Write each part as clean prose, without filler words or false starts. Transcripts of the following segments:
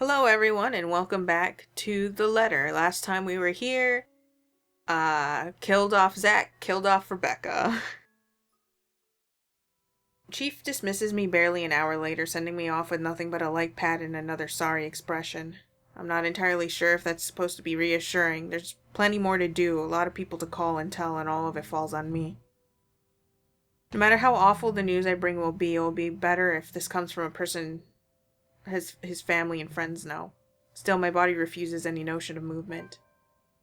Hello everyone and welcome back to The Letter. Last time we were here, killed off Zach, killed off Rebecca. Chief dismisses me barely an hour later, sending me off with nothing but a like pat and another sorry expression. I'm not entirely sure if that's supposed to be reassuring. There's plenty more to do, a lot of people to call and tell, and all of it falls on me. No matter how awful the news I bring will be better if this comes from a person his family and friends know. Still, my body refuses any notion of movement.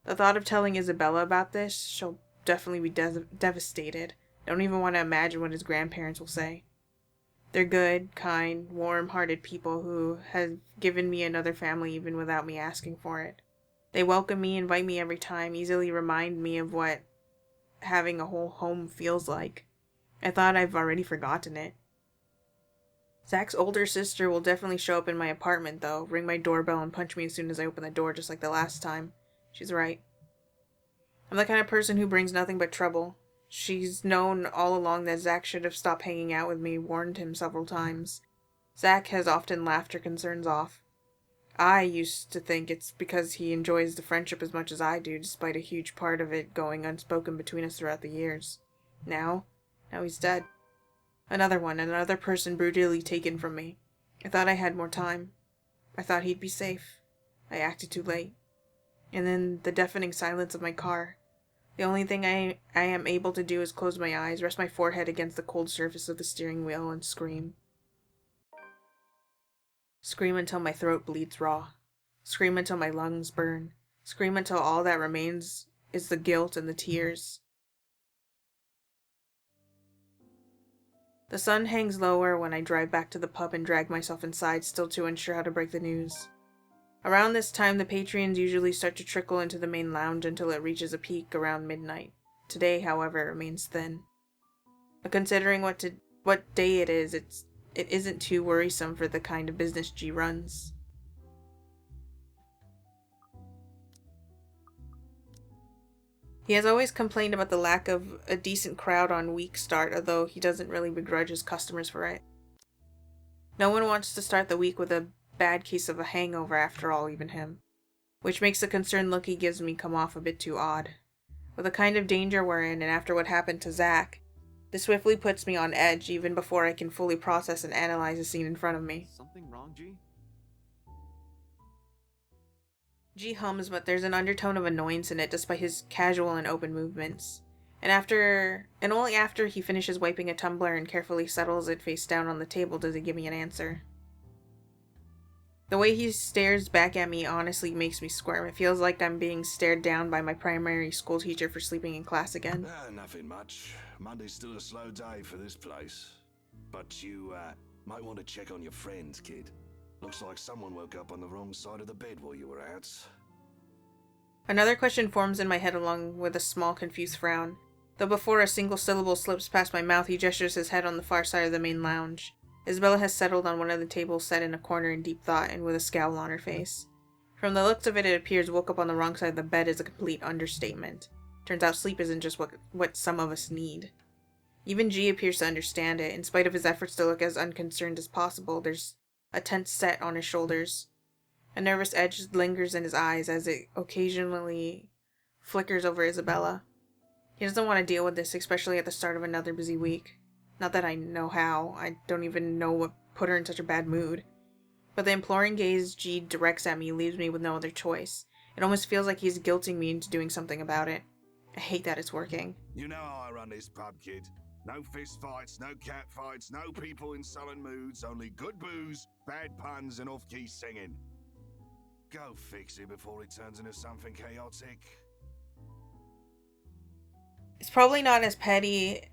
The thought of telling Isabella about this, she'll definitely be devastated. Don't even want to imagine what his grandparents will say. They're good, kind, warm-hearted people who have given me another family even without me asking for it. They welcome me, invite me every time, easily remind me of what having a whole home feels like. I thought I've already forgotten it. Zach's older sister will definitely show up in my apartment, though, ring my doorbell and punch me as soon as I open the door, just like the last time. She's right. I'm the kind of person who brings nothing but trouble. She's known all along that Zach should have stopped hanging out with me, warned him several times. Zach has often laughed her concerns off. I used to think it's because he enjoys the friendship as much as I do, despite a huge part of it going unspoken between us throughout the years. Now he's dead. Another person brutally taken from me. I thought I had more time. I thought he'd be safe. I acted too late. And then the deafening silence of my car. The only thing I am able to do is close my eyes, rest my forehead against the cold surface of the steering wheel, and scream. Scream until my throat bleeds raw. Scream until my lungs burn. Scream until all that remains is the guilt and the tears. The sun hangs lower when I drive back to the pub and drag myself inside, still too unsure how to break the news. Around this time, the patrons usually start to trickle into the main lounge until it reaches a peak around midnight. Today, however, remains thin. But considering what day it is, it isn't too worrisome for the kind of business G runs. He has always complained about the lack of a decent crowd on week start, although he doesn't really begrudge his customers for it. No one wants to start the week with a bad case of a hangover after all, even him. Which makes the concerned look he gives me come off a bit too odd. With the kind of danger we're in, and after what happened to Zach, this swiftly puts me on edge even before I can fully process and analyze the scene in front of me. Something wrong, G? G hums, but there's an undertone of annoyance in it despite his casual and open movements. And only after he finishes wiping a tumbler and carefully settles it face down on the table does he give me an answer. The way he stares back at me honestly makes me squirm. It feels like I'm being stared down by my primary school teacher for sleeping in class again. Nothing much. Monday's still a slow day for this place. But you, might want to check on your friends, kid. Looks like someone woke up on the wrong side of the bed while you were out. Another question forms in my head along with a small confused frown. Though before a single syllable slips past my mouth, he gestures his head on the far side of the main lounge. Isabella has settled on one of the tables set in a corner in deep thought and with a scowl on her face. From the looks of it, it appears woke up on the wrong side of the bed is a complete understatement. Turns out sleep isn't just what some of us need. Even G appears to understand it. In spite of his efforts to look as unconcerned as possible, there's a tense set on his shoulders. A nervous edge lingers in his eyes as it occasionally flickers over Isabella. He doesn't want to deal with this, especially at the start of another busy week. Not that I know how. I don't even know what put her in such a bad mood. But the imploring gaze G directs at me leaves me with no other choice. It almost feels like he's guilting me into doing something about it. I hate that it's working. You know how I run this pub, kid. No fist fights, no cat fights, no people in sullen moods, only good booze, bad puns, and off-key singing. Go fix it before it turns into something chaotic. It's probably not as petty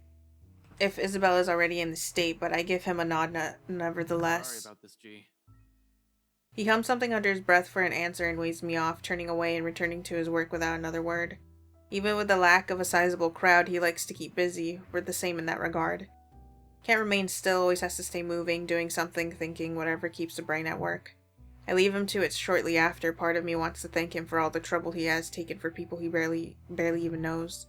if Isabella's already in the state, but I give him a nod nevertheless. Sorry about this, G. He hums something under his breath for an answer and waves me off, turning away and returning to his work without another word. Even with the lack of a sizable crowd, he likes to keep busy. We're the same in that regard. Can't remain still, always has to stay moving, doing something, thinking, whatever keeps the brain at work. I leave him to it shortly after. Part of me wants to thank him for all the trouble he has taken for people he barely even knows.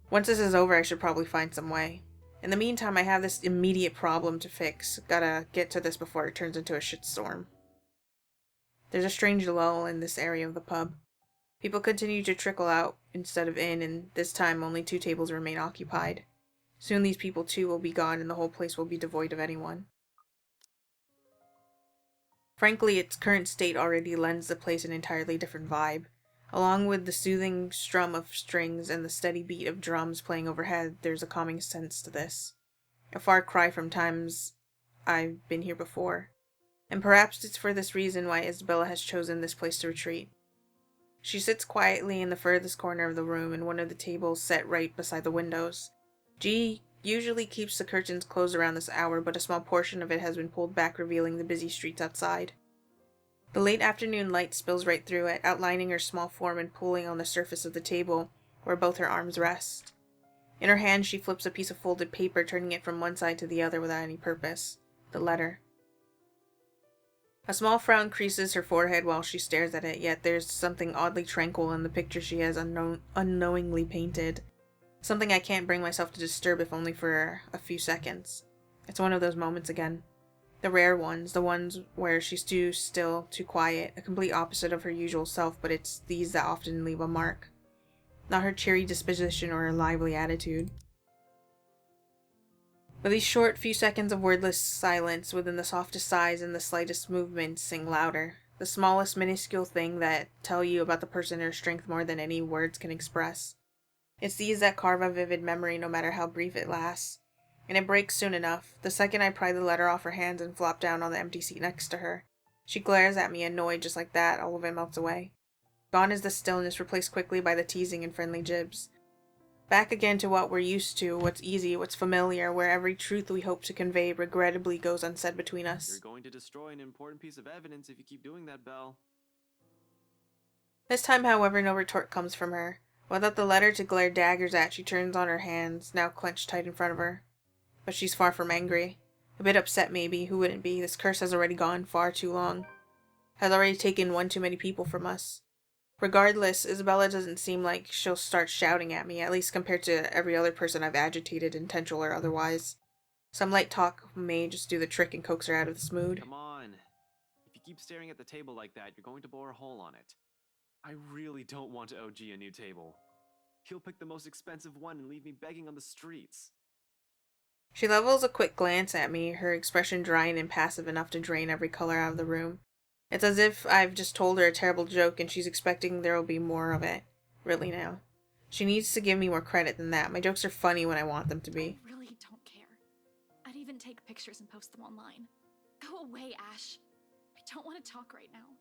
Once this is over, I should probably find some way. In the meantime, I have this immediate problem to fix. Gotta get to this before it turns into a shitstorm. There's a strange lull in this area of the pub. People continue to trickle out instead of in, and this time only 2 tables remain occupied. Soon these people too will be gone and the whole place will be devoid of anyone. Frankly, its current state already lends the place an entirely different vibe. Along with the soothing strum of strings and the steady beat of drums playing overhead, there's a calming sense to this. A far cry from times I've been here before. And perhaps it's for this reason why Isabella has chosen this place to retreat. She sits quietly in the furthest corner of the room in one of the tables set right beside the windows. G usually keeps the curtains closed around this hour, but a small portion of it has been pulled back, revealing the busy streets outside. The late afternoon light spills right through it, outlining her small form and pooling on the surface of the table, where both her arms rest. In her hand she flips a piece of folded paper, turning it from one side to the other without any purpose. The letter. A small frown creases her forehead while she stares at it, yet there's something oddly tranquil in the picture she has unknowingly painted. Something I can't bring myself to disturb if only for a few seconds. It's one of those moments again. The rare ones, the ones where she's too still, too quiet, a complete opposite of her usual self, but it's these that often leave a mark. Not her cheery disposition or her lively attitude. But these short few seconds of wordless silence within the softest sighs and the slightest movements sing louder. The smallest minuscule thing that tell you about the person or strength more than any words can express. It's these that carve a vivid memory no matter how brief it lasts. And it breaks soon enough. The second I pry the letter off her hands and flop down on the empty seat next to her. She glares at me, annoyed. Just like that, all of it melts away. Gone is the stillness, replaced quickly by the teasing and friendly jibs. Back again to what we're used to, what's easy, what's familiar, where every truth we hope to convey regrettably goes unsaid between us. You're going to destroy an important piece of evidence if you keep doing that, Belle. This time, however, no retort comes from her. Without the letter to glare daggers at, she turns on her hands, now clenched tight in front of her. But she's far from angry. A bit upset, maybe. Who wouldn't be? This curse has already gone far too long. Has already taken one too many people from us. Regardless, Isabella doesn't seem like she'll start shouting at me, at least compared to every other person I've agitated, intentional or otherwise. Some light talk may just do the trick and coax her out of this mood. Come on. If you keep staring at the table like that, you're going to bore a hole on it. I really don't want to OG a new table. He'll pick the most expensive one and leave me begging on the streets. She levels a quick glance at me, her expression dry and impassive enough to drain every color out of the room. It's as if I've just told her a terrible joke and she's expecting there'll be more of it. Really now. She needs to give me more credit than that. My jokes are funny when I want them to be. I really don't care. I'd even take pictures and post them online. Go away, Ash. I don't want to talk right now.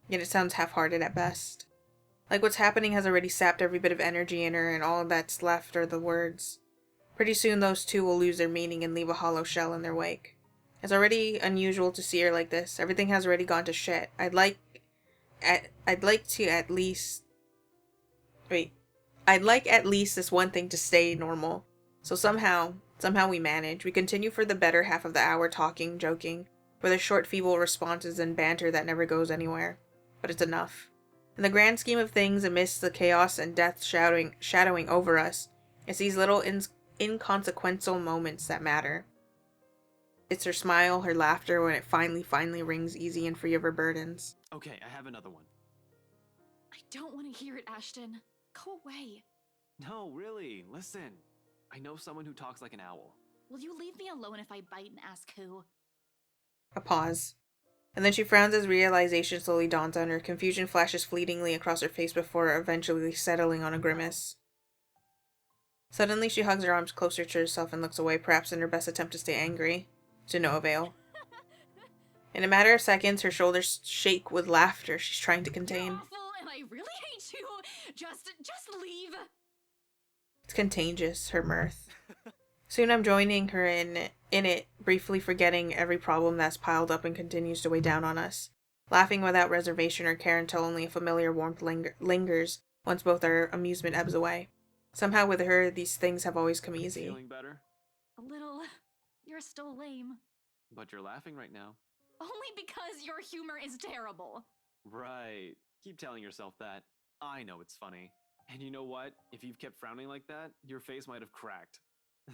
Yet it sounds half-hearted at best. Like what's happening has already sapped every bit of energy in her and all that's left are the words. Pretty soon those two will lose their meaning and leave a hollow shell in their wake. It's already unusual to see her like this. Everything has already gone to shit. I'd like at least this one thing to stay normal. So somehow we manage. We continue for the better half of the hour talking, joking, with a short feeble responses and banter that never goes anywhere. But it's enough. In the grand scheme of things, amidst the chaos and death shadowing over us, it's these little inconsequential moments that matter. It's her smile, her laughter when it finally rings easy and free of her burdens. Okay, I have another one. I don't want to hear it, Ashton. Go away. No, really, listen. I know someone who talks like an owl. Will you leave me alone if I bite and ask who? A pause. And then she frowns as realization slowly dawns on her. Confusion flashes fleetingly across her face before eventually settling on a grimace. Suddenly she hugs her arms closer to herself and looks away, perhaps in her best attempt to stay angry. To no avail. In a matter of seconds, her shoulders shake with laughter she's trying to contain. You're awful, and I really hate you. Just leave. It's contagious, her mirth. Soon I'm joining her in it, briefly forgetting every problem that's piled up and continues to weigh down on us. Laughing without reservation or care until only a familiar warmth lingers once both our amusement ebbs away. Somehow with her, these things have always come easy. Feeling better? A little. You're still lame. But you're laughing right now. Only because your humor is terrible. Right. Keep telling yourself that. I know it's funny. And you know what? If you've kept frowning like that, your face might have cracked.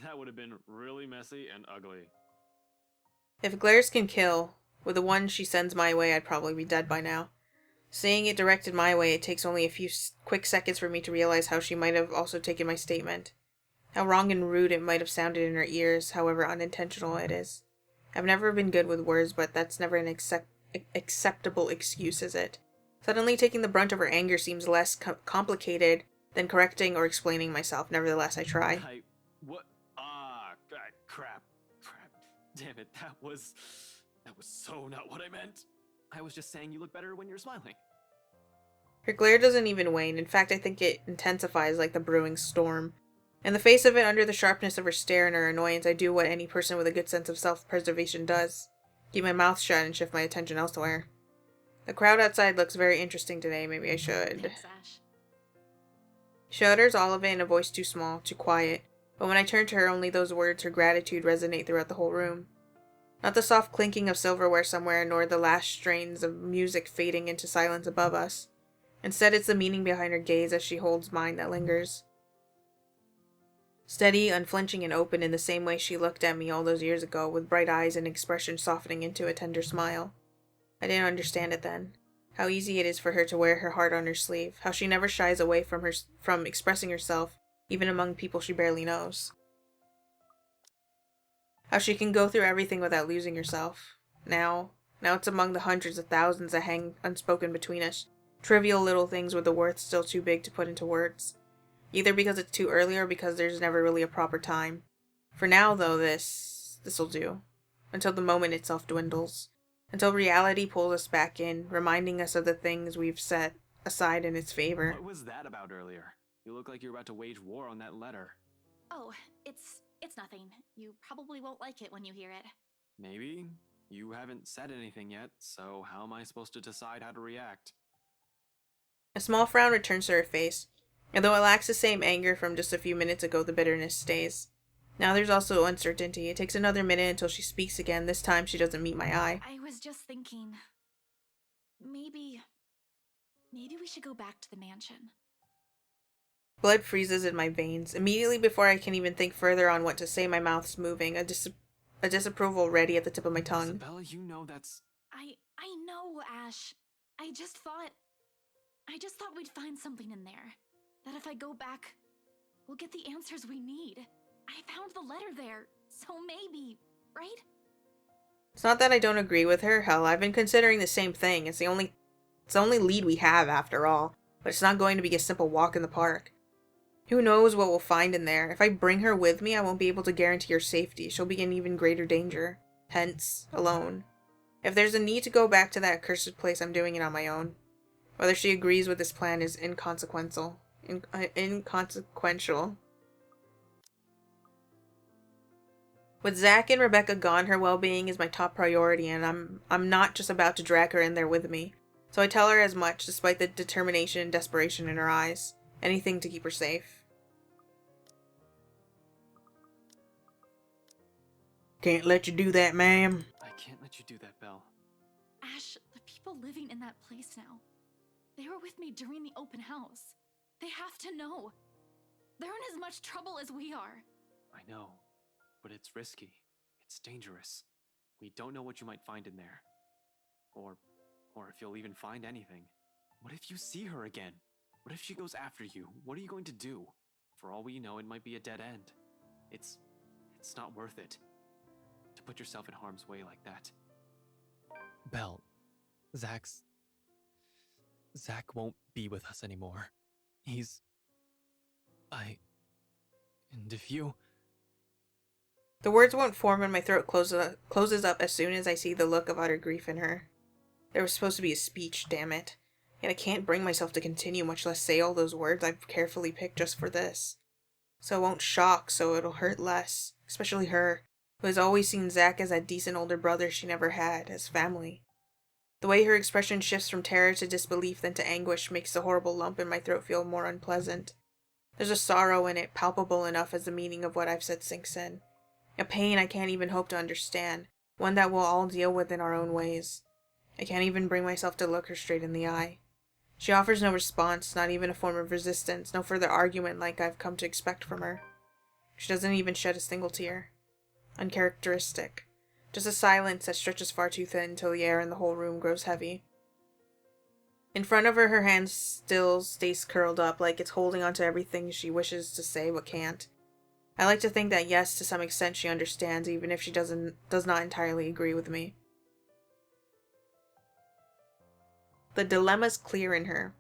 That would have been really messy and ugly. If glares can kill, With the one she sends my way, I'd probably be dead by now. Seeing it directed my way, it takes only a few quick seconds for me to realize how she might have also taken my statement. How wrong and rude it might have sounded in her ears, however unintentional it is. I've never been good with words, but that's never an acceptable excuse, is it? Suddenly taking the brunt of her anger seems less complicated than correcting or explaining myself. Nevertheless, I try. What? God, crap. Damn it, that was so not what I meant. I was just saying you look better when you're smiling. Her glare doesn't even wane. In fact, I think it intensifies like the brewing storm. In the face of it, under the sharpness of her stare and her annoyance, I do what any person with a good sense of self-preservation does. Keep my mouth shut and shift my attention elsewhere. The crowd outside looks very interesting today. Maybe I should. Thanks, Ash. She utters all of it in a voice too small, too quiet. But when I turn to her, only those words, her gratitude, resonate throughout the whole room. Not the soft clinking of silverware somewhere, nor the last strains of music fading into silence above us. Instead, it's the meaning behind her gaze as she holds mine that lingers. Steady, unflinching, and open in the same way she looked at me all those years ago, with bright eyes and expression softening into a tender smile. I didn't understand it then. How easy it is for her to wear her heart on her sleeve. How she never shies away from expressing herself, even among people she barely knows. How she can go through everything without losing herself. Now it's among the hundreds of thousands that hang unspoken between us. Trivial little things with a worth still too big to put into words. Either because it's too early or because there's never really a proper time. For now, though, this'll do. Until the moment itself dwindles. Until reality pulls us back in, reminding us of the things we've set aside in its favor. What was that about earlier? You look like you're about to wage war on that letter. Oh, it's nothing. You probably won't like it when you hear it. Maybe. You haven't said anything yet, so how am I supposed to decide how to react? A small frown returns to her face. And though it lacks the same anger from just a few minutes ago, the bitterness stays. Now there's also uncertainty. It takes another minute until she speaks again. This time she doesn't meet my eye. I was just thinking, maybe we should go back to the mansion. Blood freezes in my veins. Immediately before I can even think further on what to say, my mouth's moving, a disapproval ready at the tip of my tongue. Isabella, you know that's... I know, Ash. I just thought we'd find something in there. That if I go back, we'll get the answers we need. I found the letter there, so maybe, right? It's not that I don't agree with her. Hell, I've been considering the same thing. It's the only lead we have, after all. But it's not going to be a simple walk in the park. Who knows what we'll find in there? If I bring her with me, I won't be able to guarantee her safety. She'll be in even greater danger. Hence, alone. If there's a need to go back to that accursed place, I'm doing it on my own. Whether she agrees with this plan is inconsequential. With Zach and Rebecca gone, her well-being is my top priority, and I'm not just about to drag her in there with me. So I tell her as much, despite the determination and desperation in her eyes. Anything to keep her safe. Can't let you do that, ma'am. I can't let you do that, Belle. Ash, the people living in that place now, they were with me during the open house. They have to know. They're in as much trouble as we are. I know, but it's risky. It's dangerous. We don't know what you might find in there. Or if you'll even find anything. What if you see her again? What if she goes after you? What are you going to do? For all we know, it might be a dead end. It's not worth it. To put yourself in harm's way like that. Belle, Zach won't be with us anymore. And if you... The words won't form and my throat closes up as soon as I see the look of utter grief in her. There was supposed to be a speech, damn it. Yet I can't bring myself to continue, much less say all those words I've carefully picked just for this. So it won't shock, so it'll hurt less. Especially her, who has always seen Zach as that decent older brother she never had, as family. The way her expression shifts from terror to disbelief then to anguish makes the horrible lump in my throat feel more unpleasant. There's a sorrow in it, palpable enough as the meaning of what I've said sinks in. A pain I can't even hope to understand, one that we'll all deal with in our own ways. I can't even bring myself to look her straight in the eye. She offers no response, not even a form of resistance, no further argument like I've come to expect from her. She doesn't even shed a single tear. Uncharacteristic. Just a silence that stretches far too thin until the air in the whole room grows heavy. In front of her, her hand still stays curled up, like it's holding onto everything she wishes to say but can't. I like to think that yes, to some extent she understands, even if she does not entirely agree with me. The dilemma's clear in her.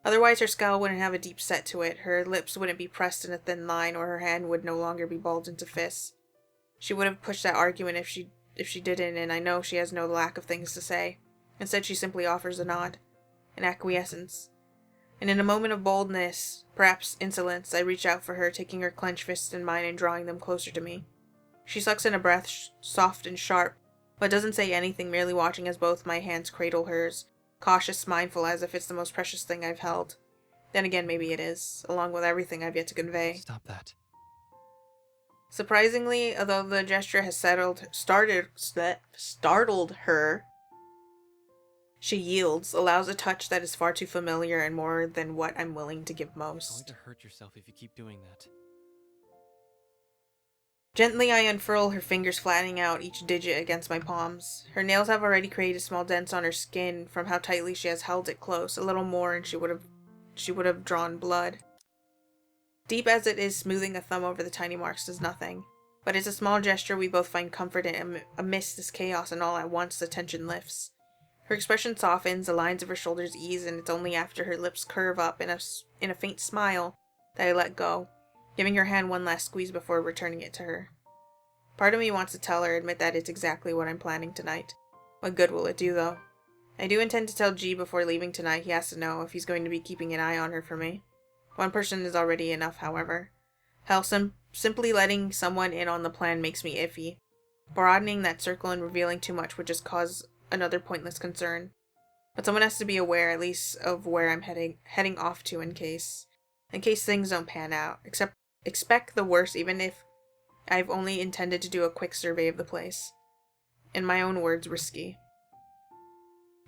Otherwise, her scowl wouldn't have a deep set to it, her lips wouldn't be pressed in a thin line, or her hand would no longer be balled into fists. She would have pushed that argument if she didn't, and I know she has no lack of things to say. Instead, she simply offers a nod, an acquiescence. And in a moment of boldness, perhaps insolence, I reach out for her, taking her clenched fists in mine and drawing them closer to me. She sucks in a breath, soft and sharp, but doesn't say anything, merely watching as both my hands cradle hers, cautious, mindful, as if it's the most precious thing I've held. Then again, maybe it is, along with everything I've yet to convey. Stop that. Surprisingly, although the gesture has startled her, she yields, allows a touch that is far too familiar and more than what I'm willing to give You're going most. to hurt yourself if you keep doing that. Gently, I unfurl her fingers, flattening out each digit against my palms. Her nails have already created small dents on her skin from how tightly she has held it close. A little more and she would have drawn blood. Deep as it is, smoothing a thumb over the tiny marks does nothing. But it's a small gesture we both find comfort in amidst this chaos, and all at once the tension lifts. Her expression softens, the lines of her shoulders ease, and it's only after her lips curve up in a faint smile that I let go, giving her hand one last squeeze before returning it to her. Part of me wants to tell her, admit that it's exactly what I'm planning tonight. What good will it do, though? I do intend to tell G before leaving tonight. He has to know if he's going to be keeping an eye on her for me. One person is already enough, however. Hell, simply letting someone in on the plan makes me iffy. Broadening that circle and revealing too much would just cause another pointless concern. But someone has to be aware, at least, of where I'm heading off to in case things don't pan out. Expect the worst, even if I've only intended to do a quick survey of the place. In my own words, risky.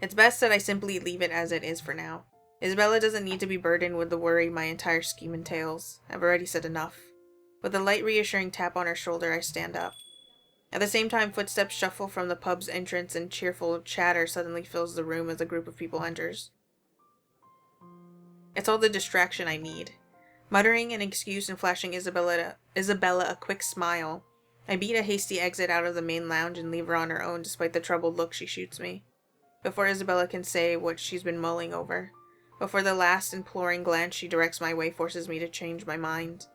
It's best that I simply leave it as it is for now. Isabella doesn't need to be burdened with the worry my entire scheme entails. I've already said enough. With a light reassuring tap on her shoulder, I stand up. At the same time, footsteps shuffle from the pub's entrance and cheerful chatter suddenly fills the room as a group of people enters. It's all the distraction I need. Muttering an excuse and flashing Isabella a quick smile, I beat a hasty exit out of the main lounge and leave her on her own despite the troubled look she shoots me. Before Isabella can say what she's been mulling over. Before the last imploring glance she directs my way forces me to change my mind.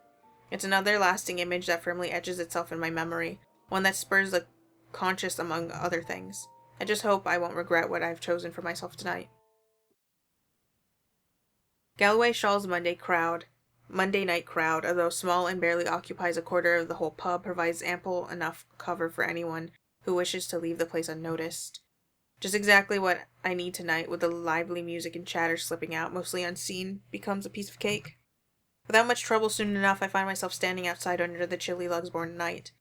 It's another lasting image that firmly etches itself in my memory, one that spurs the conscious among other things. I just hope I won't regret what I've chosen for myself tonight. Galloway Shaw's Monday night crowd, although small and barely occupies a quarter of the whole pub, provides ample enough cover for anyone who wishes to leave the place unnoticed. Just exactly what I need tonight, with the lively music and chatter slipping out, mostly unseen, becomes a piece of cake. Without much trouble, soon enough, I find myself standing outside under the chilly Lugsborn night.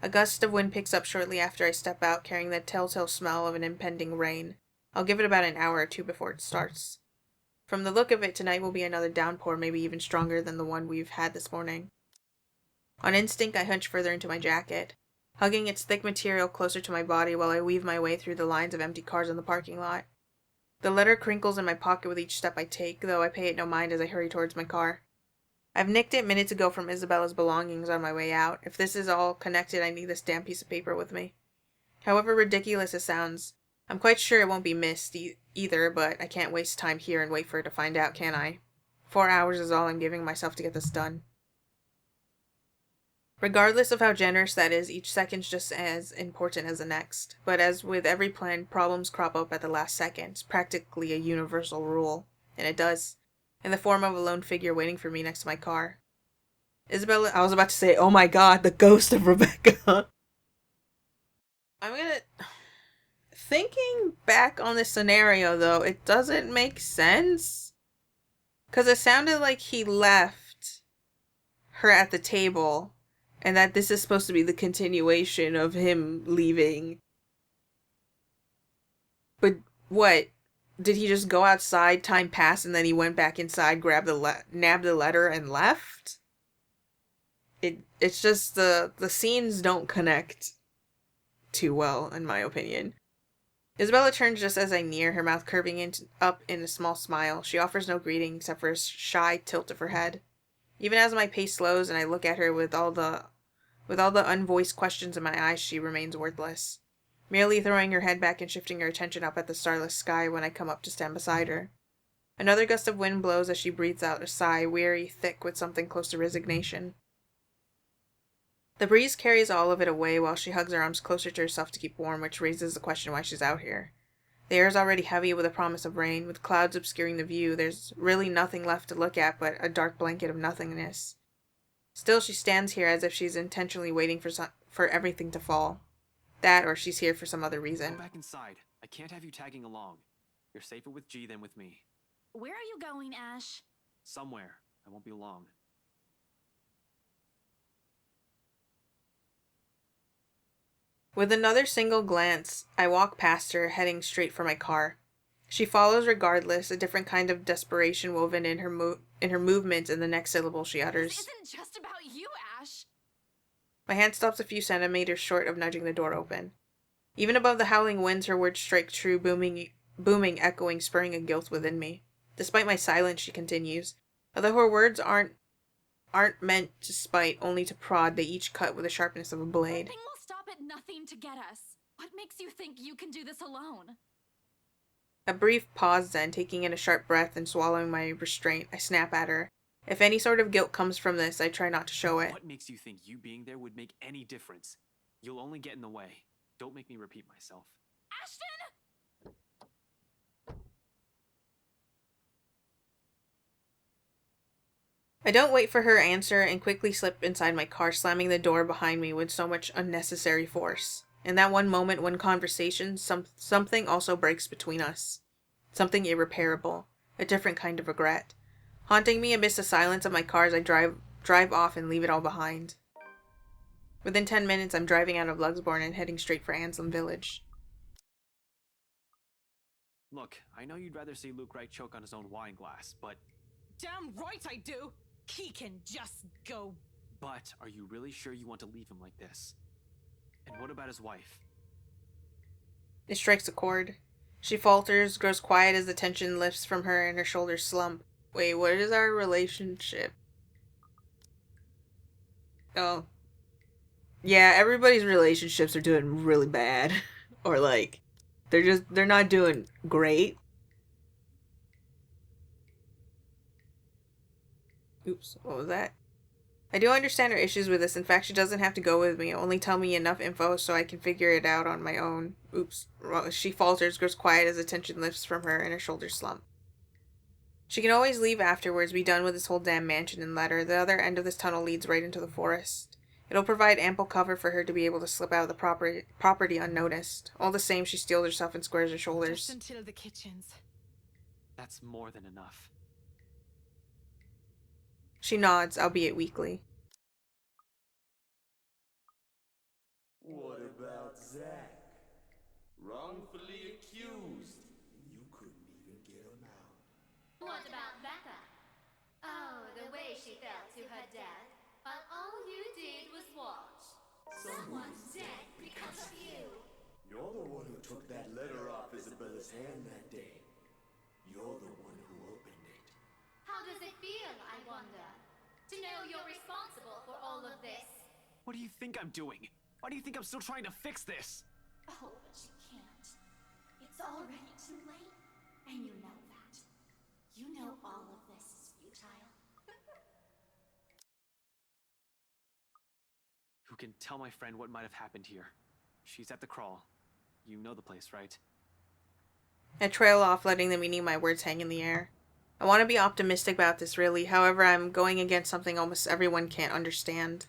A gust of wind picks up shortly after I step out, carrying the telltale smell of an impending rain. I'll give it about an hour or two before it starts. From the look of it, tonight will be another downpour, maybe even stronger than the one we've had this morning. On instinct, I hunch further into my jacket, hugging its thick material closer to my body while I weave my way through the lines of empty cars in the parking lot. The letter crinkles in my pocket with each step I take, though I pay it no mind as I hurry towards my car. I've nicked it minutes ago from Isabella's belongings on my way out. If this is all connected, I need this damn piece of paper with me. However ridiculous it sounds, I'm quite sure it won't be missed either, but I can't waste time here and wait for her to find out, can I? 4 hours is all I'm giving myself to get this done. Regardless of how generous that is, each second's just as important as the next. But as with every plan, problems crop up at the last second. It's practically a universal rule. And it does. In the form of a lone figure waiting for me next to my car. Isabella, I was about to say, oh my god, the ghost of Rebecca. Thinking back on this scenario, though, it doesn't make sense. Because it sounded like he left her at the table. And that this is supposed to be the continuation of him leaving. But what? Did he just go outside, time passed, and then he went back inside, nabbed the letter, and left? It's just the scenes don't connect too well, in my opinion. Isabella turns just as I near, her mouth curving up in a small smile. She offers no greeting except for a shy tilt of her head. Even as my pace slows and I look at her with all the unvoiced questions in my eyes, she remains wordless, merely throwing her head back and shifting her attention up at the starless sky when I come up to stand beside her. Another gust of wind blows as she breathes out a sigh, weary, thick with something close to resignation. The breeze carries all of it away while she hugs her arms closer to herself to keep warm, which raises the question why she's out here. The air is already heavy with a promise of rain, with clouds obscuring the view. There's really nothing left to look at but a dark blanket of nothingness. Still, she stands here as if she's intentionally waiting for everything to fall. That, or she's here for some other reason. Go back inside. I can't have you tagging along. You're safer with G than with me. Where are you going, Ash? Somewhere. I won't be long. With another single glance, I walk past her, heading straight for my car. She follows regardless, a different kind of desperation woven in her movements and the next syllable she utters. This isn't just about you, Ash. My hand stops a few centimeters short of nudging the door open. Even above the howling winds, her words strike true, booming, echoing, spurring a guilt within me. Despite my silence, she continues. Although her words aren't meant to spite, only to prod, they each cut with the sharpness of a blade. Nothing will stop at nothing to get us. What makes you think you can do this alone? A brief pause then, taking in a sharp breath and swallowing my restraint, I snap at her. If any sort of guilt comes from this, I try not to show it. What makes you think you being there would make any difference? You'll only get in the way. Don't make me repeat myself. Ashton! I don't wait for her answer and quickly slip inside my car, slamming the door behind me with so much unnecessary force. In that one moment, one conversation, something also breaks between us. Something irreparable. A different kind of regret. Haunting me amidst the silence of my car as I drive off and leave it all behind. Within 10 minutes, I'm driving out of Lugsborn and heading straight for Anselm Village. Look, I know you'd rather see Luke Wright choke on his own wine glass, but... Damn right I do! He can just go. But, are you really sure you want to leave him like this? And what about his wife? It strikes a chord. She falters, grows quiet as the tension lifts from her and her shoulders slump. Wait, what is our relationship? Oh. Yeah, everybody's relationships are doing really bad. Or like, they're not doing great. Oops, what was that? I do understand her issues with this. In fact, she doesn't have to go with me. Only tell me enough info so I can figure it out on my own. Oops. She falters, grows quiet as the tension lifts from her and her shoulders slump. She can always leave afterwards, be done with this whole damn mansion and let her. The other end of this tunnel leads right into the forest. It'll provide ample cover for her to be able to slip out of the property unnoticed. All the same, she steels herself and squares her shoulders. Just until the kitchens. That's more than enough. She nods, albeit weakly. What about Zach? Wrongfully accused. You couldn't even get him out. What about Becca? Oh, the way she fell to her death, but all you did was watch. Someone's dead because of you. You're the one who took that letter off Isabella's hand that day. You're the one who opened it. How does it feel, I wonder, to know you're responsible for all of this? What do you think I'm doing? Why do you think I'm still trying to fix this? Oh, but you can't. It's already too late, and you know that. You know all of this is futile. Who can tell my friend what might have happened here? She's at the crawl. You know the place, right? I trail off, letting the meaning of my words hang in the air. I want to be optimistic about this, really. However, I'm going against something almost everyone can't understand.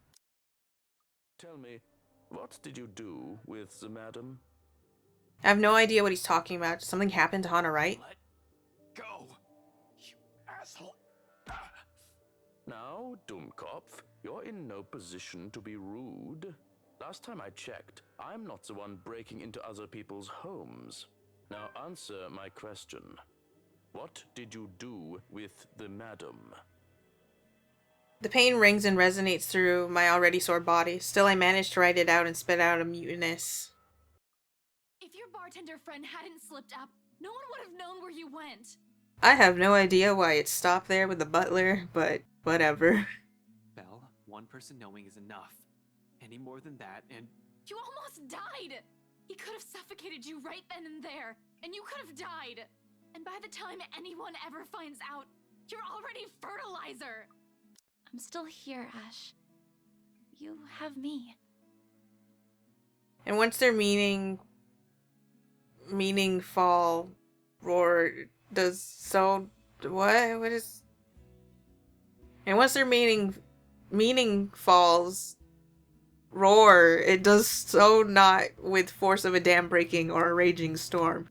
Tell me, what did you do with the madam? I have no idea what he's talking about. Did something happen to Hannah Wright? Let go, you asshole. Now, Dummkopf, you're in no position to be rude. Last time I checked, I'm not the one breaking into other people's homes. Now answer my question. What did you do with the madam? The pain rings and resonates through my already sore body. Still, I manage to write it out and spit out a mutinous bartender friend hadn't slipped up, no one would have known where you went. I have no idea why it stopped there with the butler, but whatever. Belle, one person knowing is enough. Any more than that, and You almost died! He could have suffocated you right then and there, and you could have died. And by the time anyone ever finds out, you're already fertilizer! I'm still here, Ash. You have me. And once their meaningful roar does so what is and once their meaning falls roar, it does so not with force of a dam breaking or a raging storm, ?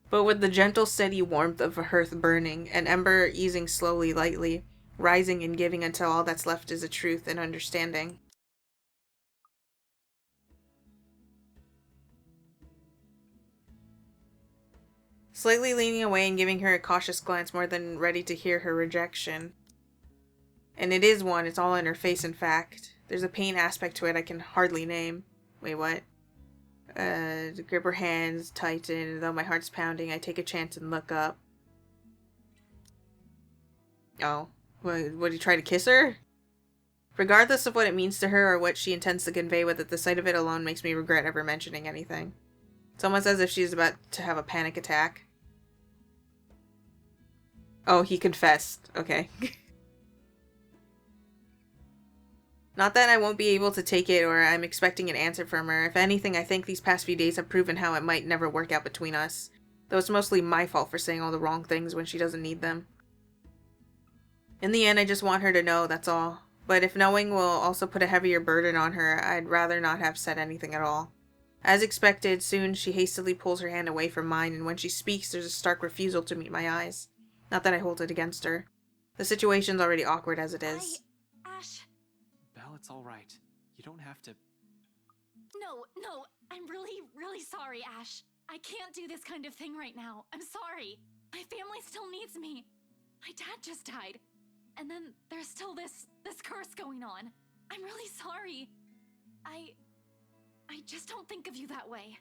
But with the gentle steady warmth of a hearth burning, an ember easing slowly lightly, rising and giving until all that's left is a truth and understanding. Slightly leaning away and giving her a cautious glance, more than ready to hear her rejection. And it is one, it's all in her face in fact. There's a pain aspect to it I can hardly name. Wait, what? To grip her hands, tighten, though my heart's pounding, I take a chance and look up. Oh. Would he try to kiss her? Regardless of what it means to her or what she intends to convey with it, the sight of it alone makes me regret ever mentioning anything. It's almost as if she's about to have a panic attack. Oh, he confessed. Okay. Not that I won't be able to take it or I'm expecting an answer from her. If anything, I think these past few days have proven how it might never work out between us. Though it's mostly my fault for saying all the wrong things when she doesn't need them. In the end, I just want her to know, that's all. But if knowing will also put a heavier burden on her, I'd rather not have said anything at all. As expected, soon she hastily pulls her hand away from mine, and when she speaks, there's a stark refusal to meet my eyes. Not that I hold it against her. The situation's already awkward as it is. Ash. Belle, it's all right. You don't have to. No, I'm really, really sorry, Ash. I can't do this kind of thing right now. I'm sorry. My family still needs me. My dad just died. And then there's still this curse going on. I'm really sorry. I just don't think of you that way.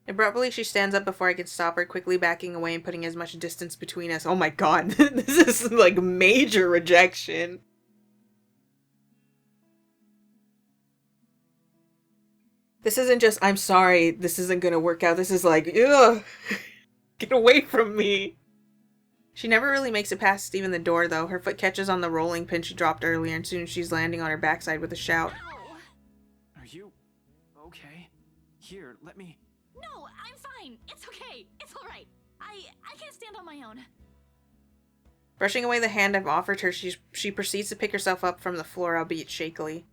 Abruptly, she stands up before I can stop her, quickly backing away and putting as much distance between us. Oh my god, this is like major rejection. This isn't just, I'm sorry, this isn't gonna work out. This is like, ugh, get away from me. She never really makes it past even the door, though. Her foot catches on the rolling pin she dropped earlier, and soon she's landing on her backside with a shout. Ow! Are you okay? Here, let me. No, I'm fine. It's okay. It's all right. I can stand on my own. Brushing away the hand I've offered her, she proceeds to pick herself up from the floor, albeit shakily.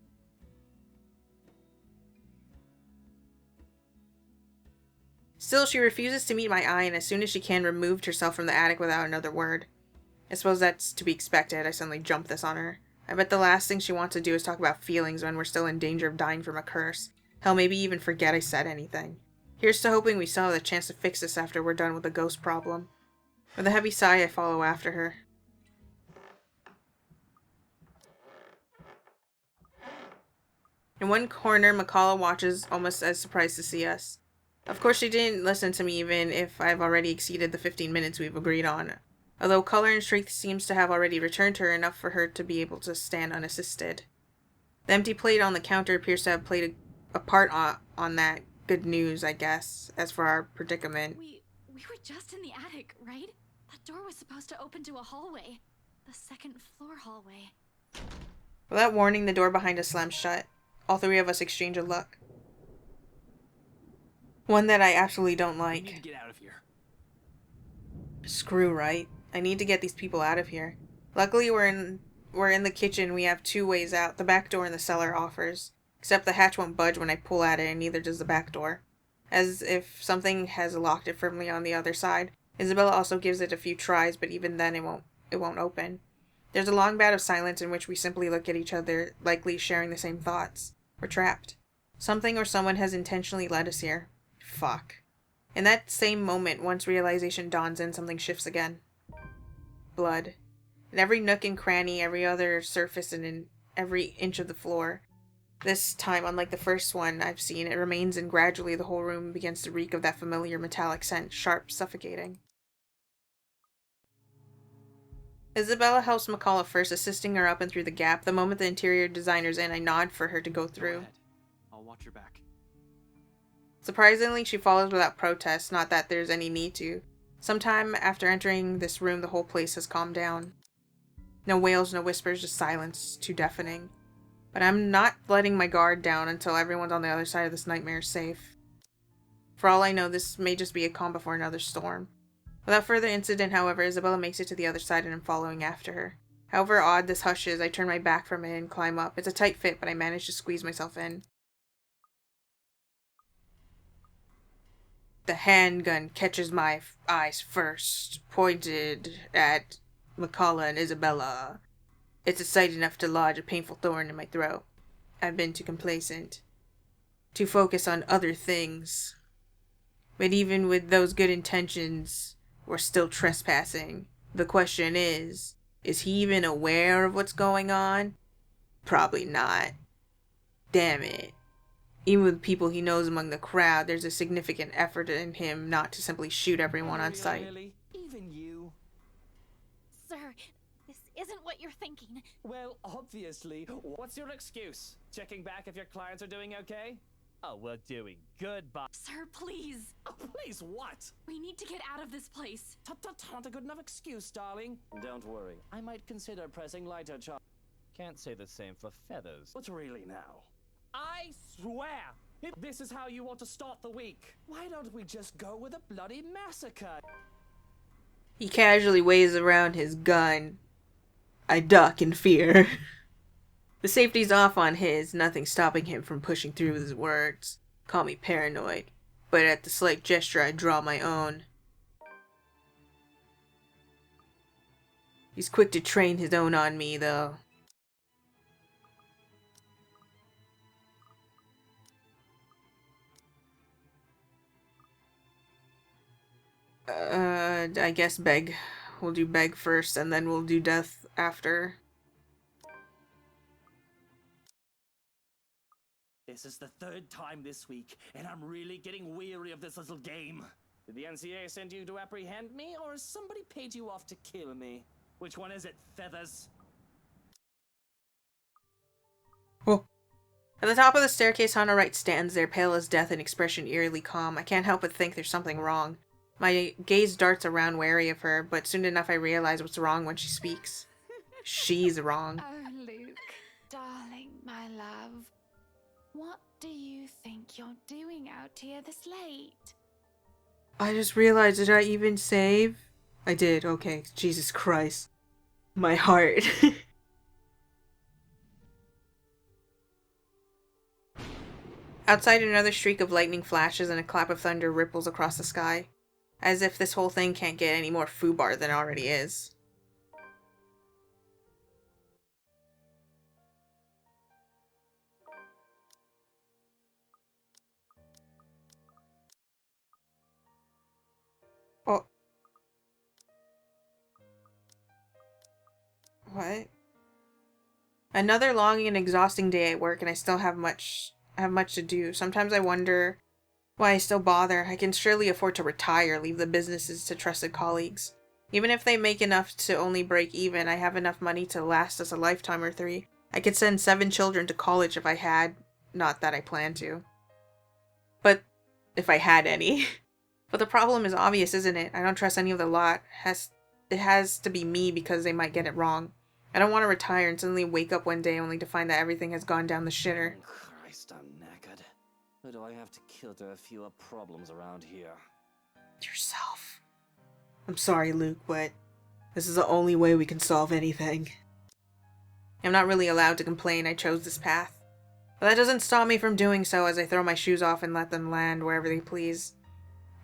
Still, she refuses to meet my eye, and as soon as she can, removed herself from the attic without another word. I suppose that's to be expected. I suddenly jump this on her. I bet the last thing she wants to do is talk about feelings when we're still in danger of dying from a curse. Hell, maybe even forget I said anything. Here's to hoping we still have the chance to fix this after we're done with the ghost problem. With a heavy sigh, I follow after her. In one corner, Makala watches, almost as surprised to see us. Of course, she didn't listen to me even if I've already exceeded the 15 minutes we've agreed on. Although color and strength seems to have already returned to her enough for her to be able to stand unassisted. The empty plate on the counter appears to have played a part on that. Good news, I guess, as for our predicament. We were just in the attic, right? That door was supposed to open to a hallway. The second floor hallway. Without warning, the door behind us slams shut. All three of us exchange a look. One that I absolutely don't like. We need to get out of here. Screw right. I need to get these people out of here. Luckily, we're in the kitchen. We have two ways out. The back door and the cellar offers. Except the hatch won't budge when I pull at it, and neither does the back door. As if something has locked it firmly on the other side. Isabella also gives it a few tries, but even then it won't open. There's a long bout of silence in which we simply look at each other, likely sharing the same thoughts. We're trapped. Something or someone has intentionally led us here. Fuck. In that same moment, once realization dawns in, something shifts again. Blood. In every nook and cranny, every other surface, and in every inch of the floor. This time, unlike the first one I've seen, it remains and gradually the whole room begins to reek of that familiar metallic scent, sharp, suffocating. Isabella helps Makala first, assisting her up and through the gap. The moment the interior designer's in, I nod for her to go Go through. ahead. I'll watch your back. Surprisingly, she follows without protest, not that there's any need to. Sometime after entering this room, the whole place has calmed down. No wails, no whispers, just silence, too deafening. But I'm not letting my guard down until everyone's on the other side of this nightmare safe. For all I know, this may just be a calm before another storm. Without further incident, however, Isabella makes it to the other side and I'm following after her. However odd this hush is, I turn my back from it and climb up. It's a tight fit, but I manage to squeeze myself in. The handgun catches my eyes first, pointed at Makala and Isabella. It's a sight enough to lodge a painful thorn in my throat. I've been too complacent, too focused on other things. But even with those good intentions, we're still trespassing. The question is he even aware of what's going on? Probably not. Damn it. Even with people he knows among the crowd, there's a significant effort in him not to simply shoot everyone on sight. Really? Even you? Sir, this isn't what you're thinking. Well, obviously. What's your excuse? Checking back if your clients are doing okay? Oh, we're doing good, but... Sir, please. Oh, please, what? We need to get out of this place. Tut, not a good enough excuse, darling. Don't worry. I might consider pressing lighter charge. Can't say the same for feathers. But really now? I swear! If this is how you want to start the week, why don't we just go with a bloody massacre? He casually waves around his gun. I duck in fear. The safety's off on his, nothing stopping him from pushing through with his words. Call me paranoid, but at the slight gesture I draw my own. He's quick to train his own on me, though. I guess beg. We'll do beg first, and then we'll do death after. This is the third time this week, and I'm really getting weary of this little game. Did the NCA send you to apprehend me, or has somebody paid you off to kill me? Which one is it, Feathers? Oh. At the top of the staircase, Hana Wright stands there, pale as death and expression eerily calm. I can't help but think there's something wrong. My gaze darts around wary of her, but soon enough I realize what's wrong when she speaks. She's wrong. Oh, Luke, darling, my love. What do you think you're doing out here this late? I just realized, did I even save? I did, okay. Jesus Christ. My heart. Outside, another streak of lightning flashes and a clap of thunder ripples across the sky. As if this whole thing can't get any more foobar than it already is. Oh. What? Another long and exhausting day at work, and I still have much to do. Sometimes I wonder why I still bother. I can surely afford to retire, leave the businesses to trusted colleagues. Even if they make enough to only break even, I have enough money to last us a lifetime or 3. I could send 7 children to college if I had. Not that I plan to. But if I had any. But the problem is obvious, isn't it? I don't trust any of the lot. It has to be me because they might get it wrong. I don't want to retire and suddenly wake up one day only to find that everything has gone down the shitter. Christ, I'm knackered. Who do I have to kill to have fewer problems around here? Yourself. I'm sorry, Luke, but this is the only way we can solve anything. I'm not really allowed to complain. I chose this path. But that doesn't stop me from doing so as I throw my shoes off and let them land wherever they please.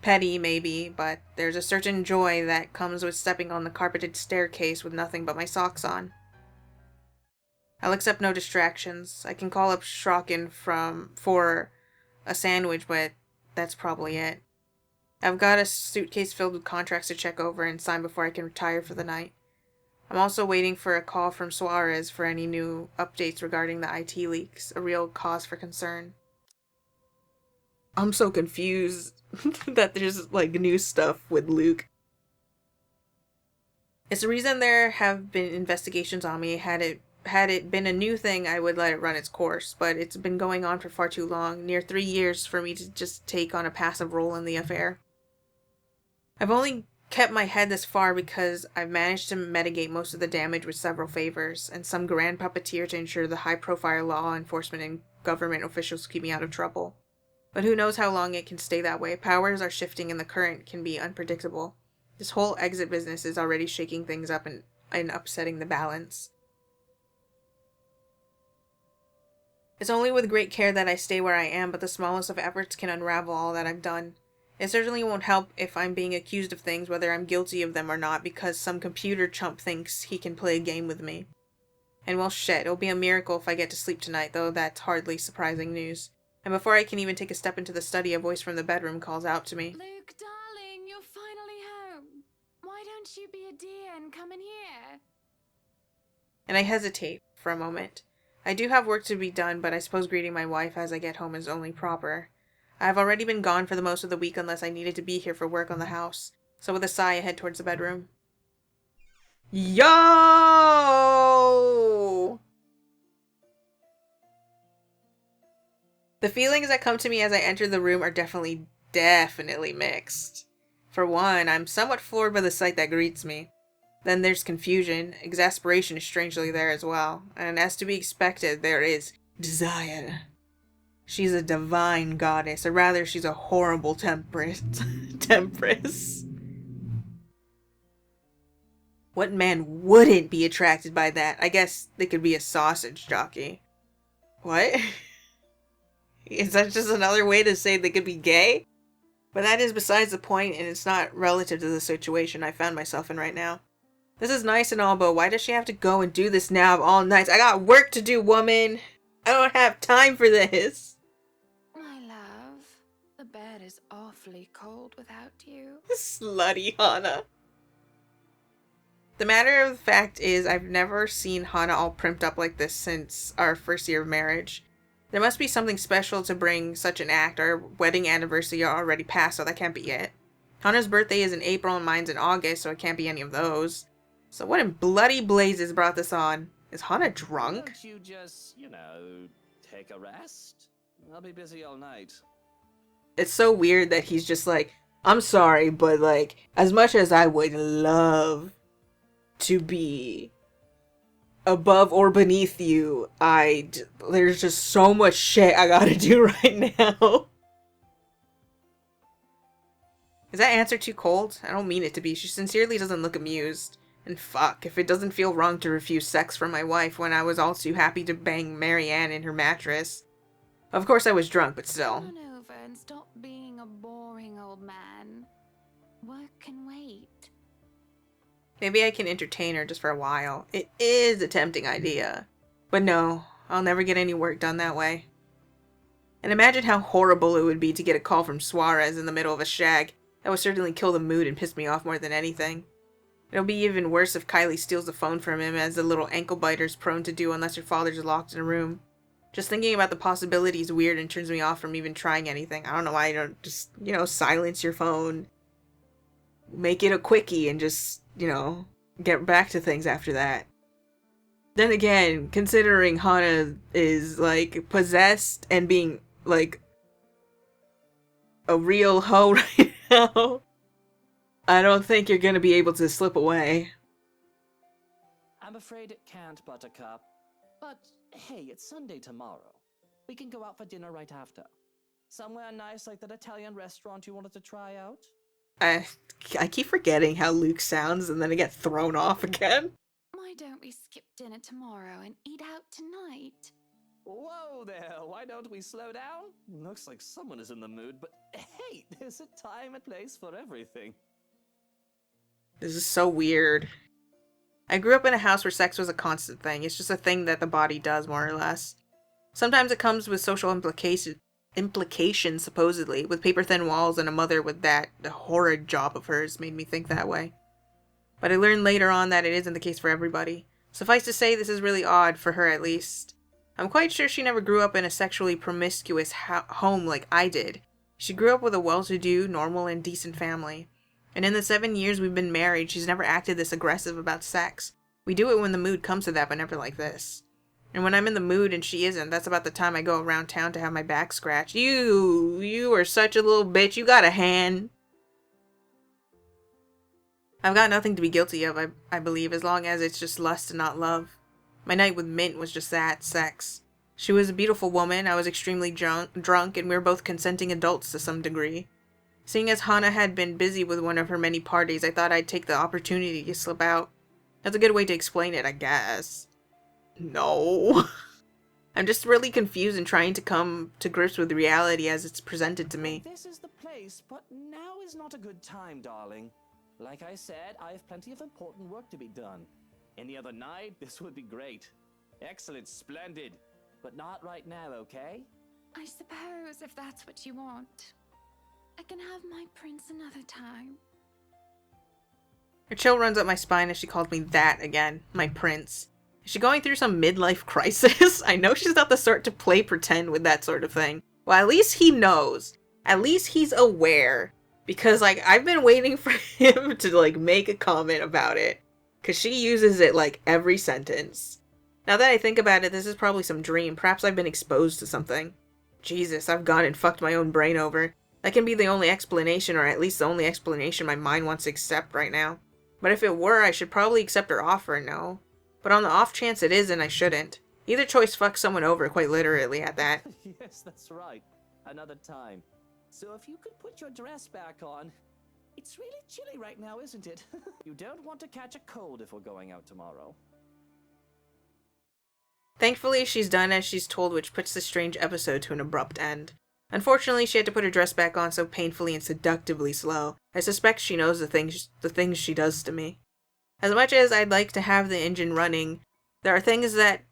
Petty, maybe, but there's a certain joy that comes with stepping on the carpeted staircase with nothing but my socks on. I'll accept no distractions. I can call up Strauchen for a sandwich, but that's probably it. I've got a suitcase filled with contracts to check over and sign before I can retire for the night. I'm also waiting for a call from Suarez for any new updates regarding the IT leaks, a real cause for concern. I'm so confused that there's like new stuff with Luke. It's the reason there have been investigations on me. Had it been a new thing, I would let it run its course, but it's been going on for far too long, near 3 years for me to just take on a passive role in the affair. I've only kept my head this far because I've managed to mitigate most of the damage with several favors, and some grand puppeteer to ensure the high-profile law enforcement and government officials keep me out of trouble. But who knows how long it can stay that way. Powers are shifting and the current can be unpredictable. This whole exit business is already shaking things up and upsetting the balance. It's only with great care that I stay where I am, but the smallest of efforts can unravel all that I've done. It certainly won't help if I'm being accused of things, whether I'm guilty of them or not, because some computer chump thinks he can play a game with me. And well, shit, it'll be a miracle if I get to sleep tonight, though that's hardly surprising news. And before I can even take a step into the study, a voice from the bedroom calls out to me. Luke, darling, you're finally home. Why don't you be a dear and come in here? And I hesitate for a moment. I do have work to be done, but I suppose greeting my wife as I get home is only proper. I have already been gone for the most of the week unless I needed to be here for work on the house. So with a sigh, I head towards the bedroom. Yo! The feelings that come to me as I enter the room are definitely mixed. For one, I'm somewhat floored by the sight that greets me. Then there's confusion. Exasperation is strangely there as well. And as to be expected, there is desire. She's a divine goddess, or rather, she's a horrible tempress. What man wouldn't be attracted by that? I guess they could be a sausage jockey. What? Is that just another way to say they could be gay? But that is besides the point, and it's not relative to the situation I found myself in right now. This is nice and all, but why does she have to go and do this now of all nights? I got work to do, woman! I don't have time for this! My love, the bed is awfully cold without you. Slutty Hana. The matter of the fact is, I've never seen Hana all primped up like this since our first year of marriage. There must be something special to bring such an act. Our wedding anniversary are already passed, so that can't be it. Hana's birthday is in April and mine's in August, so it can't be any of those. So what in bloody blazes brought this on? Is Hana drunk? Don't you just, take a rest? I'll be busy all night. It's so weird that he's just like, I'm sorry, but like, as much as I would love to be above or beneath you, there's just so much shit I gotta do right now. Is that answer too cold? I don't mean it to be. She sincerely doesn't look amused. And fuck, if it doesn't feel wrong to refuse sex from my wife when I was all too happy to bang Marianne in her mattress. Of course I was drunk, but still. Come on over and stop being a boring old man. Work can wait. Maybe I can entertain her just for a while. It is a tempting idea. But no, I'll never get any work done that way. And imagine how horrible it would be to get a call from Suarez in the middle of a shag. That would certainly kill the mood and piss me off more than anything. It'll be even worse if Kylie steals the phone from him, as the little ankle biter's prone to do unless her father's locked in a room. Just thinking about the possibility is weird and turns me off from even trying anything. I don't know why you don't just, silence your phone. Make it a quickie and just, get back to things after that. Then again, considering Hana is, like, possessed and being, like, a real hoe right now, I don't think you're gonna be able to slip away. I'm afraid it can't, Buttercup. But hey, it's Sunday tomorrow. We can go out for dinner right after. Somewhere nice like that Italian restaurant you wanted to try out? I keep forgetting how Luke sounds and then I get thrown off again. Why don't we skip dinner tomorrow and eat out tonight? Whoa there, why don't we slow down? Looks like someone is in the mood, but hey, there's a time and place for everything. This is so weird. I grew up in a house where sex was a constant thing. It's just a thing that the body does, more or less. Sometimes it comes with social implications, supposedly, with paper-thin walls and a mother with that horrid job of hers made me think that way. but I learned later on that it isn't the case for everybody. Suffice to say, this is really odd, for her at least. I'm quite sure she never grew up in a sexually promiscuous home like I did. She grew up with a well-to-do, normal, and decent family. And in the 7 years we've been married, she's never acted this aggressive about sex. We do it when the mood comes to that, but never like this. And when I'm in the mood and she isn't, that's about the time I go around town to have my back scratched. You are such a little bitch. You got a hand. I've got nothing to be guilty of, I believe, as long as it's just lust and not love. My night with Mint was just that, sex. She was a beautiful woman, I was extremely drunk, and we were both consenting adults to some degree. Seeing as Hana had been busy with one of her many parties, I thought I'd take the opportunity to slip out. That's a good way to explain it, I guess. No. I'm just really confused and trying to come to grips with reality as it's presented to me. This is the place, but now is not a good time, darling. Like I said, I have plenty of important work to be done. Any other night, this would be great. Excellent, splendid. But not right now, okay? I suppose if that's what you want. I can have my prince another time. Her chill runs up my spine as she called me that again, my prince. Is she going through some midlife crisis? I know she's not the sort to play pretend with that sort of thing. Well, at least he knows. At least he's aware. Because, like, I've been waiting for him to, like, make a comment about it. Because she uses it, like, every sentence. Now that I think about it, this is probably some dream. Perhaps I've been exposed to something. Jesus, I've gone and fucked my own brain over. That can be the only explanation, or at least the only explanation my mind wants to accept right now. But if it were, I should probably accept her offer and no. But on the off chance it isn't, I shouldn't. Either choice fucks someone over, quite literally, at that. Yes, that's right. Another time. So if you could put your dress back on. It's really chilly right now, isn't it? You don't want to catch a cold if we're going out tomorrow. Thankfully, she's done as she's told, which puts this strange episode to an abrupt end. Unfortunately, she had to put her dress back on so painfully and seductively slow. I suspect she knows the things she does to me. As much as I'd like to have the engine running, there are things that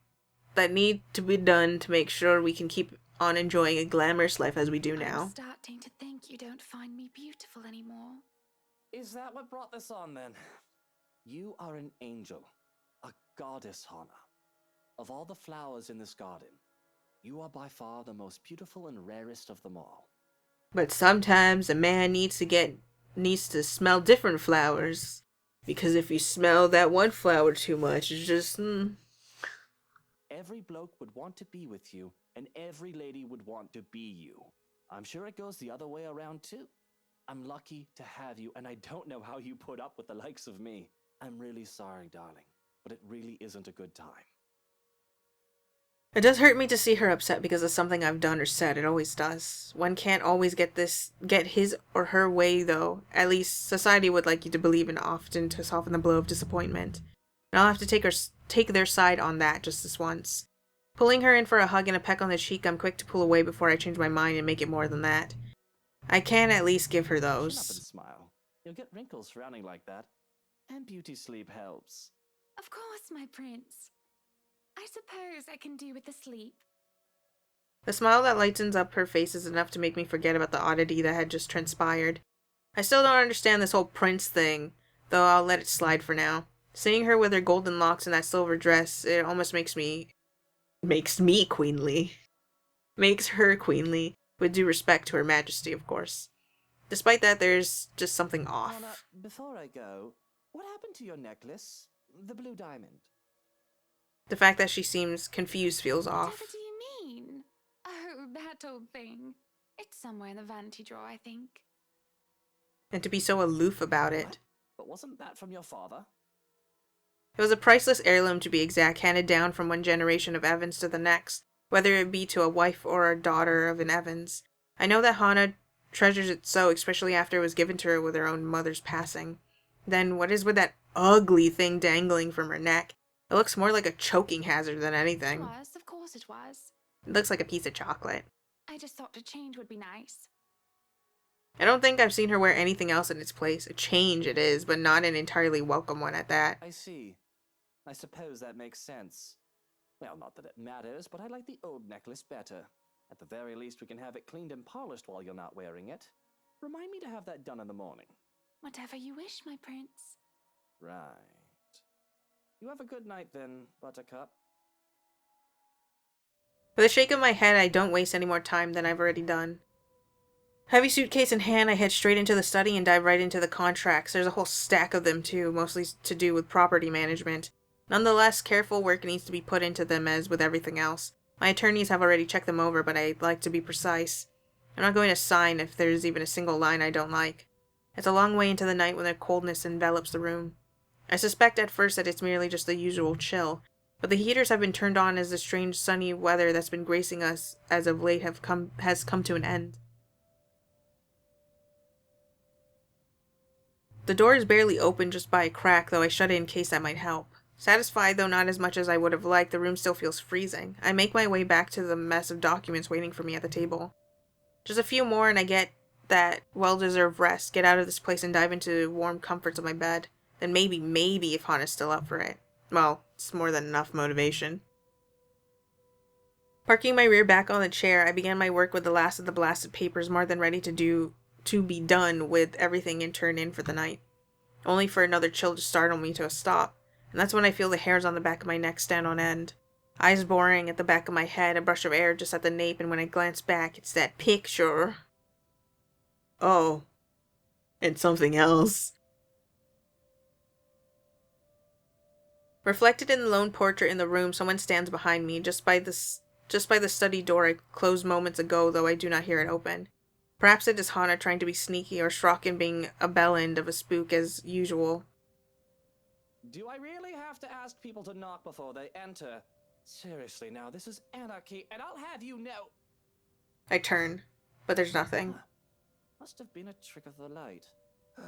need to be done to make sure we can keep on enjoying a glamorous life as we do now. I'm starting to think you don't find me beautiful anymore. Is that what brought this on, then? You are an angel. A goddess, Hana. Of all the flowers in this garden, you are by far the most beautiful and rarest of them all. But sometimes a man needs to smell different flowers. Because if you smell that one flower too much, it's just, Every bloke would want to be with you, and every lady would want to be you. I'm sure it goes the other way around, too. I'm lucky to have you, and I don't know how you put up with the likes of me. I'm really sorry, darling, but it really isn't a good time. It does hurt me to see her upset because of something I've done or said. It always does. One can't always get his or her way, though. At least society would like you to believe in often to soften the blow of disappointment. And I'll have to take their side on that just this once. Pulling her in for a hug and a peck on the cheek, I'm quick to pull away before I change my mind and make it more than that. I can at least give her Chin up and those. smile. You'll get wrinkles frowning like that. And beauty sleep helps. Of course, my prince. I suppose I can do with the sleep. The smile that lightens up her face is enough to make me forget about the oddity that had just transpired. I still don't understand this whole prince thing, though I'll let it slide for now. Seeing her with her golden locks and that silver dress, it almost makes me queenly. Makes her queenly, with due respect to her majesty, of course. Despite that, there's just something off. Hana, before I go, what happened to your necklace? The blue diamond. The fact that she seems confused feels Whatever off. do you mean? Oh, that old thing. It's somewhere in the vanity drawer, I think. And to be so aloof about it. What? But wasn't that from your father? It was a priceless heirloom, to be exact, handed down from one generation of Evans to the next, whether it be to a wife or a daughter of an Evans. I know that Hana treasures it so, especially after it was given to her with her own mother's passing. Then what is with that ugly thing dangling from her neck? It looks more like a choking hazard than anything. It was, of course it was. It looks like a piece of chocolate. I just thought a change would be nice. I don't think I've seen her wear anything else in its place. A change it is, but not an entirely welcome one at that. I see. I suppose that makes sense. Well, not that it matters, but I like the old necklace better. At the very least, we can have it cleaned and polished while you're not wearing it. Remind me to have that done in the morning. Whatever you wish, my prince. Right. You have a good night then, Buttercup. With a shake of my head, I don't waste any more time than I've already done. Heavy suitcase in hand, I head straight into the study and dive right into the contracts. There's a whole stack of them too, mostly to do with property management. Nonetheless, careful work needs to be put into them as with everything else. My attorneys have already checked them over, but I'd like to be precise. I'm not going to sign if there's even a single line I don't like. It's a long way into the night when the coldness envelops the room. I suspect at first that it's merely just the usual chill, but the heaters have been turned on as the strange sunny weather that's been gracing us as of late has come to an end. The door is barely open just by a crack, though I shut it in case that might help. Satisfied, though not as much as I would have liked, the room still feels freezing. I make my way back to the mess of documents waiting for me at the table. Just a few more and I get that well-deserved rest, get out of this place and dive into the warm comforts of my bed. Then maybe if Hana's still up for it. Well, it's more than enough motivation. Parking my rear back on the chair, I began my work with the last of the blasted papers, more than ready to be done with everything and turn in for the night. Only for another chill to startle me to a stop, and that's when I feel the hairs on the back of my neck stand on end. Eyes boring at the back of my head, a brush of air just at the nape, and when I glance back, it's that picture. Oh. And something else. Reflected in the lone portrait in the room, someone stands behind me, just by the study door I closed moments ago, though I do not hear it open. Perhaps it is Hana trying to be sneaky, or Strauchen being a bellend of a spook as usual. Do I really have to ask people to knock before they enter? Seriously now, this is anarchy, and I'll have you know... I turn, but there's nothing. Must have been a trick of the light.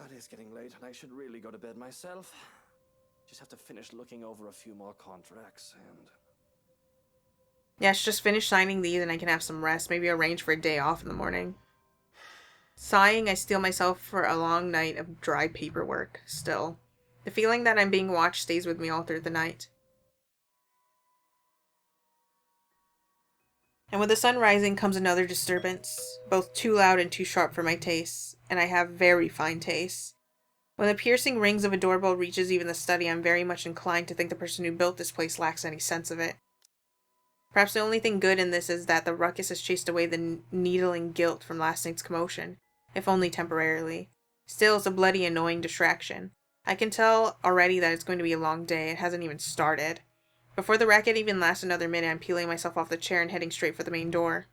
It is getting late, and I should really go to bed myself. Just have to finish looking over a few more contracts, and... Yes, just finish signing these and I can have some rest, maybe arrange for a day off in the morning. Sighing, I steel myself for a long night of dry paperwork, still. The feeling that I'm being watched stays with me all through the night. And with the sun rising comes another disturbance, both too loud and too sharp for my tastes, and I have very fine tastes. When the piercing rings of a doorbell reaches even the study, I'm very much inclined to think the person who built this place lacks any sense of it. Perhaps the only thing good in this is that the ruckus has chased away the needling guilt from last night's commotion, if only temporarily. Still, it's a bloody annoying distraction. I can tell already that it's going to be a long day. It hasn't even started. Before the racket even lasts another minute, I'm peeling myself off the chair and heading straight for the main door.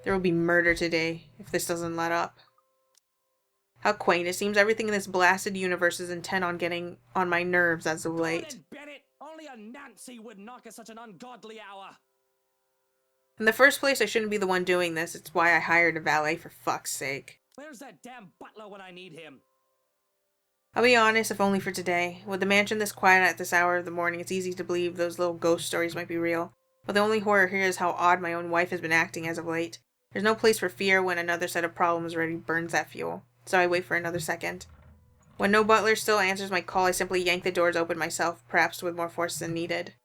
There will be murder today, if this doesn't let up. How quaint. It seems everything in this blasted universe is intent on getting on my nerves as of late. Bennett, only a Nancy would knock at such an ungodly hour. In the first place, I shouldn't be the one doing this. It's why I hired a valet, for fuck's sake. Where's that damn butler when I need him? I'll be honest, if only for today. With the mansion this quiet at this hour of the morning, it's easy to believe those little ghost stories might be real. But the only horror here is how odd my own wife has been acting as of late. There's no place for fear when another set of problems already burns that fuel. So I wait for another second. When no butler still answers my call, I simply yank the doors open myself, perhaps with more force than needed.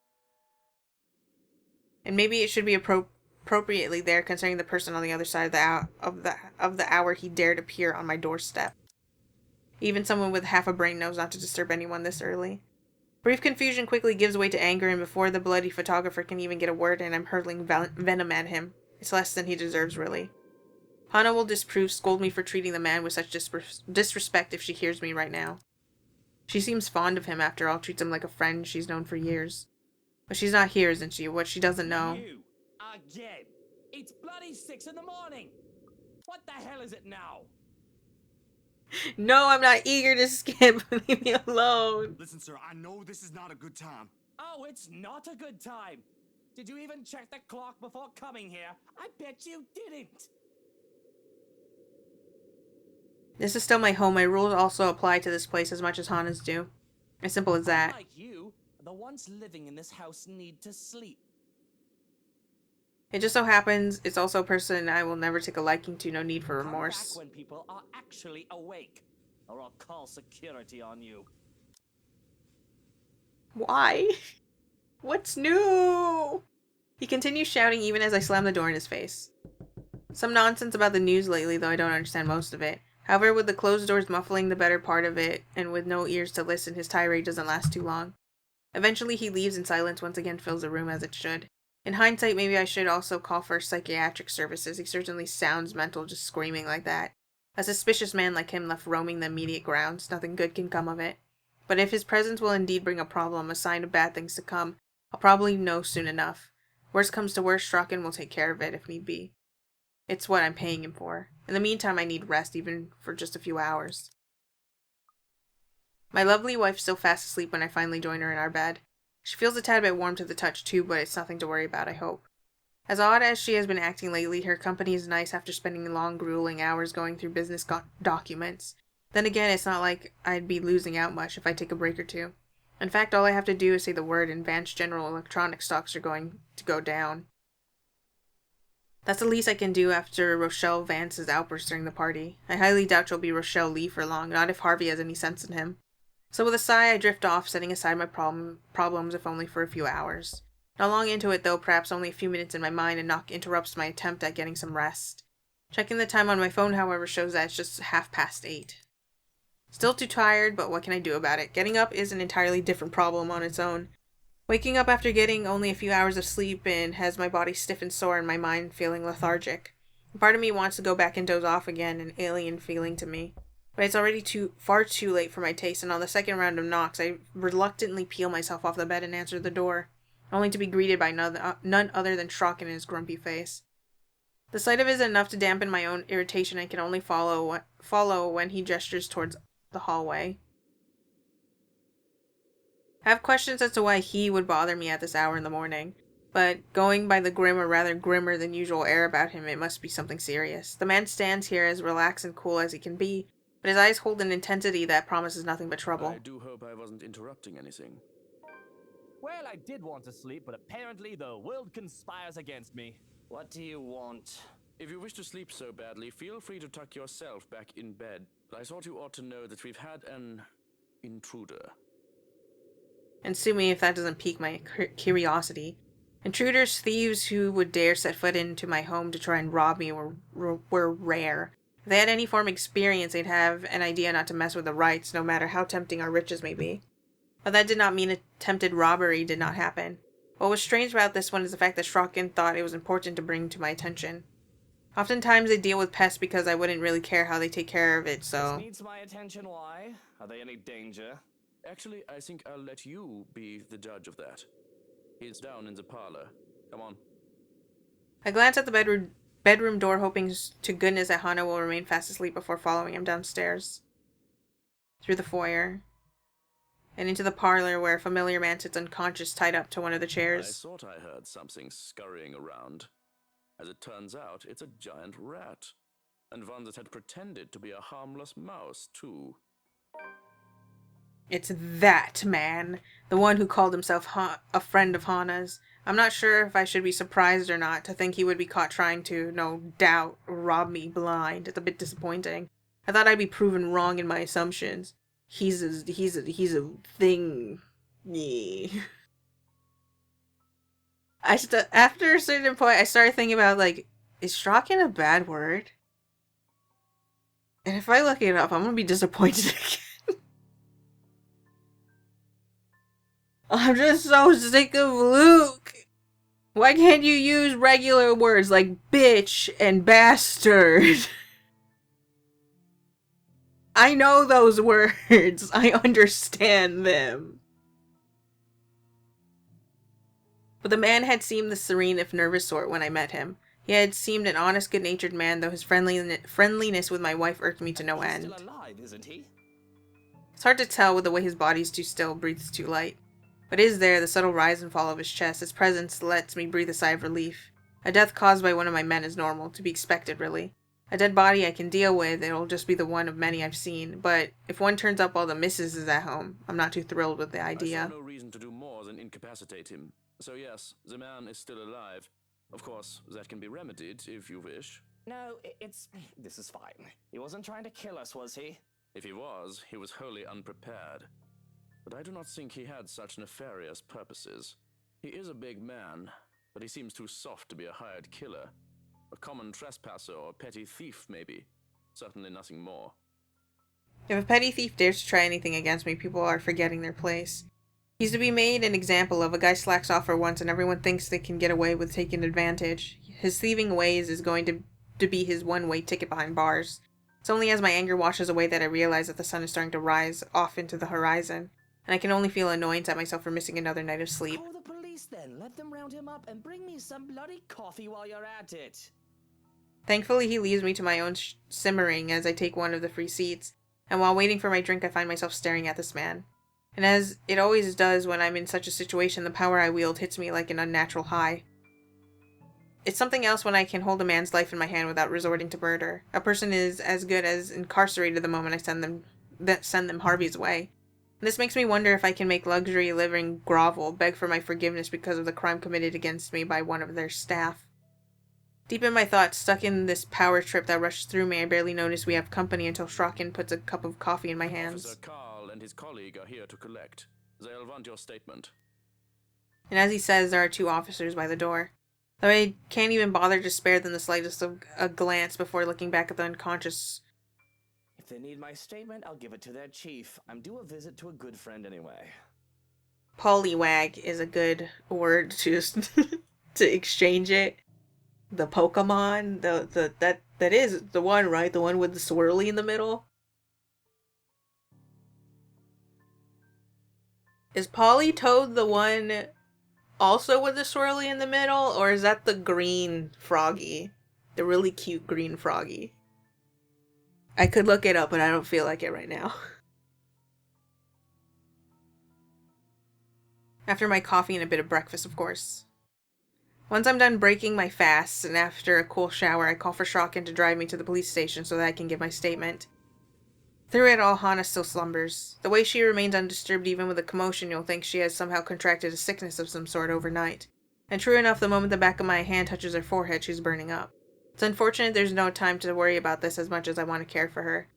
And maybe it should be appropriately there, considering the person on the other side of the hour he dared appear on my doorstep. Even someone with half a brain knows not to disturb anyone this early. Brief confusion quickly gives way to anger, and before the bloody photographer can even get a word in, I'm hurling venom at him. It's less than he deserves, really. Hana will disapprove, scold me for treating the man with such disrespect if she hears me right now. She seems fond of him, after all, treats him like a friend she's known for years. But she's not here, isn't she? What she doesn't know. You, again. It's bloody 6 in the morning. What the hell is it now? No, I'm not eager to skip. Leave me alone. Listen, sir, I know this is not a good time. Oh, it's not a good time. Did you even check the clock before coming here? I bet you didn't. This is still my home. My rules also apply to this place as much as Hana's do. As simple as that. Like you, the ones living in this house need to sleep. It just so happens it's also a person I will never take a liking to. No need for remorse. Come back when people are actually awake, or I'll call security on you. Why? What's new? He continues shouting even as I slam the door in his face. Some nonsense about the news lately, though I don't understand most of it. However, with the closed doors muffling the better part of it, and with no ears to listen, his tirade doesn't last too long. Eventually, he leaves and silence once again fills the room as it should. In hindsight, maybe I should also call for psychiatric services. He certainly sounds mental just screaming like that. A suspicious man like him left roaming the immediate grounds, nothing good can come of it. But if his presence will indeed bring a problem, a sign of bad things to come, I'll probably know soon enough. Worst comes to worst, Strachan will take care of it if need be. It's what I'm paying him for. In the meantime, I need rest, even for just a few hours. My lovely wife's still fast asleep when I finally join her in our bed. She feels a tad bit warm to the touch too, but it's nothing to worry about, I hope. As odd as she has been acting lately, her company is nice after spending long, grueling hours going through business documents. Then again, it's not like I'd be losing out much if I take a break or two. In fact, all I have to do is say the word and Vance General Electronics stocks are going to go down. That's the least I can do after Rochelle Vance's outburst during the party. I highly doubt she'll be Rochelle Lee for long, not if Harvey has any sense in him. So with a sigh, I drift off, setting aside my problems if only for a few hours. Not long into it, though, perhaps only a few minutes in my mind, a knock interrupts my attempt at getting some rest. Checking the time on my phone, however, shows that it's just 8:30. Still too tired, but what can I do about it? Getting up is an entirely different problem on its own. Waking up after getting only a few hours of sleep and has my body stiff and sore and my mind feeling lethargic. Part of me wants to go back and doze off again, an alien feeling to me. But it's already far too late for my taste, and on the second round of knocks, I reluctantly peel myself off the bed and answer the door, only to be greeted by none other than Strachan and his grumpy face. The sight of it is enough to dampen my own irritation and can only follow when he gestures towards the hallway. I have questions as to why he would bother me at this hour in the morning, but going by the grim or rather grimmer than usual air about him, it must be something serious. The man stands here as relaxed and cool as he can be, but his eyes hold an intensity that promises nothing but trouble. I do hope I wasn't interrupting anything. Well, I did want to sleep, but apparently the world conspires against me. What do you want? If you wish to sleep so badly, feel free to tuck yourself back in bed. But I thought you ought to know that we've had an intruder. And sue me if that doesn't pique my curiosity. Intruders, thieves who would dare set foot into my home to try and rob me were rare. If they had any form of experience, they'd have an idea not to mess with the rights, no matter how tempting our riches may be. But that did not mean attempted robbery did not happen. What was strange about this one is the fact that Strachan thought it was important to bring to my attention. Oftentimes they deal with pests because I wouldn't really care how they take care of it, so... This needs my attention, why? Are they any danger? Actually, I think I'll let you be the judge of that. He's down in the parlor. Come on. I glance at the bedroom door, hoping to goodness that Hana will remain fast asleep before following him downstairs. Through the foyer. And into the parlor where a familiar man sits unconscious tied up to one of the chairs. I thought I heard something scurrying around. As it turns out, it's a giant rat. And one that had pretended to be a harmless mouse, too. It's that man. The one who called himself a friend of Hana's. I'm not sure if I should be surprised or not to think he would be caught trying to, no doubt, rob me blind. It's a bit disappointing. I thought I'd be proven wrong in my assumptions. He's a thing. Yeah. After a certain point, I started thinking about, like, is Strachan a bad word? And if I look it up, I'm gonna be disappointed again. I'm just so sick of Luke. Why can't you use regular words like bitch and bastard? I know those words. I understand them. But the man had seemed the serene if nervous sort when I met him. He had seemed an honest, good-natured man, though his friendliness with my wife irked me to no end. He's still alive, isn't he? It's hard to tell with the way his body's too still, breathes too light. But is there, the subtle rise and fall of his chest, his presence lets me breathe a sigh of relief. A death caused by one of my men is normal, to be expected, really. A dead body I can deal with, it'll just be the one of many I've seen, but if one turns up while the missus is at home, I'm not too thrilled with the idea. I saw no reason to do more than incapacitate him. So yes, the man is still alive. Of course, that can be remedied if you wish. No, this is fine. He wasn't trying to kill us, was he? If he was wholly unprepared. But I do not think he had such nefarious purposes. He is a big man, but he seems too soft to be a hired killer. A common trespasser or petty thief, maybe. Certainly nothing more. If a petty thief dares to try anything against me, people are forgetting their place. He's to be made an example of. A guy slacks off for once and everyone thinks they can get away with taking advantage. His thieving ways is going to be his one-way ticket behind bars. It's only as my anger washes away that I realize that the sun is starting to rise off into the horizon, and I can only feel annoyance at myself for missing another night of sleep. Call the police then. Let them round him up and bring me some bloody coffee while you're at it. Thankfully, he leaves me to my own simmering as I take one of the free seats, and while waiting for my drink, I find myself staring at this man. And as it always does when I'm in such a situation, the power I wield hits me like an unnatural high. It's something else when I can hold a man's life in my hand without resorting to murder. A person is as good as incarcerated the moment I send them Harvey's way. And this makes me wonder if I can make luxury living grovel, beg for my forgiveness because of the crime committed against me by one of their staff. Deep in my thoughts, stuck in this power trip that rushes through me, I barely notice we have company until Strachan puts a cup of coffee in my hands. Officer Carl and his colleague are here to collect. They'll want your statement. And as he says, there are 2 officers by the door. Though I can't even bother to spare them the slightest of a glance before looking back at the unconscious. If they need my statement, I'll give it to their chief. I'm due a visit to a good friend anyway. Poliwag is a good word to to exchange it. The Pokemon, that is the one, right? The one with the swirly in the middle. Is Politoed the one also with the swirly in the middle, or is that the green froggy? The really cute green froggy. I could look it up, but I don't feel like it right now. After my coffee and a bit of breakfast, of course. Once I'm done breaking my fast, and after a cool shower, I call for Strachan to drive me to the police station so that I can give my statement. Through it all, Hana still slumbers. The way she remains undisturbed even with a commotion, you'll think she has somehow contracted a sickness of some sort overnight. And true enough, the moment the back of my hand touches her forehead, she's burning up. It's unfortunate there's no time to worry about this as much as I want to care for her.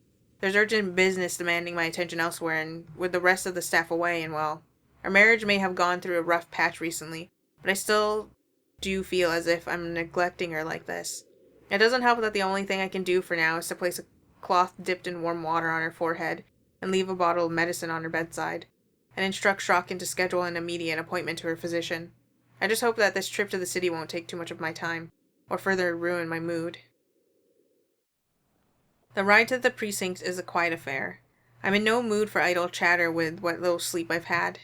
There's urgent business demanding my attention elsewhere, and with the rest of the staff away, and well, our marriage may have gone through a rough patch recently, but I still do feel as if I'm neglecting her like this. It doesn't help that the only thing I can do for now is to place a cloth dipped in warm water on her forehead and leave a bottle of medicine on her bedside, and instruct Strachan to schedule an immediate appointment to her physician. I just hope that this trip to the city won't take too much of my time, or further ruin my mood. The ride to the precinct is a quiet affair. I'm in no mood for idle chatter with what little sleep I've had.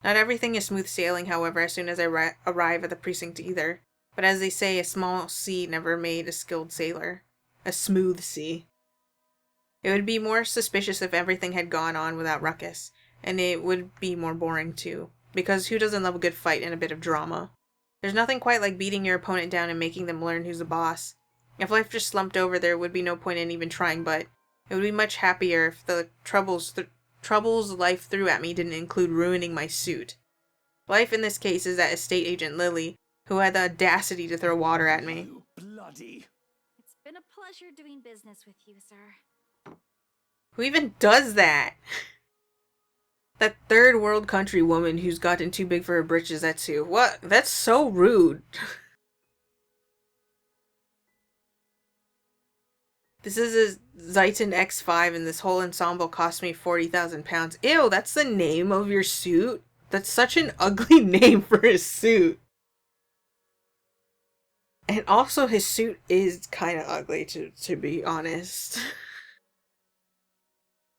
Not everything is smooth sailing, however, as soon as I arrive at the precinct either. But as they say, a small sea never made a skilled sailor. A smooth sea. It would be more suspicious if everything had gone on without ruckus, and it would be more boring too, because who doesn't love a good fight and a bit of drama? There's nothing quite like beating your opponent down and making them learn who's the boss. If life just slumped over, there would be no point in even trying, but it would be much happier if the troubles life threw at me didn't include ruining my suit. Life in this case is that estate agent Lily, who had the audacity to throw water at me. You bloody... It's been a pleasure doing business with you, sir. Who even does that? That third world country woman who's gotten too big for her britches, that's who. What? That's so rude. This is a Zeiton X5 and this whole ensemble cost me 40,000 pounds. Ew, that's the name of your suit? That's such an ugly name for a suit. And also his suit is kind of ugly, to be honest.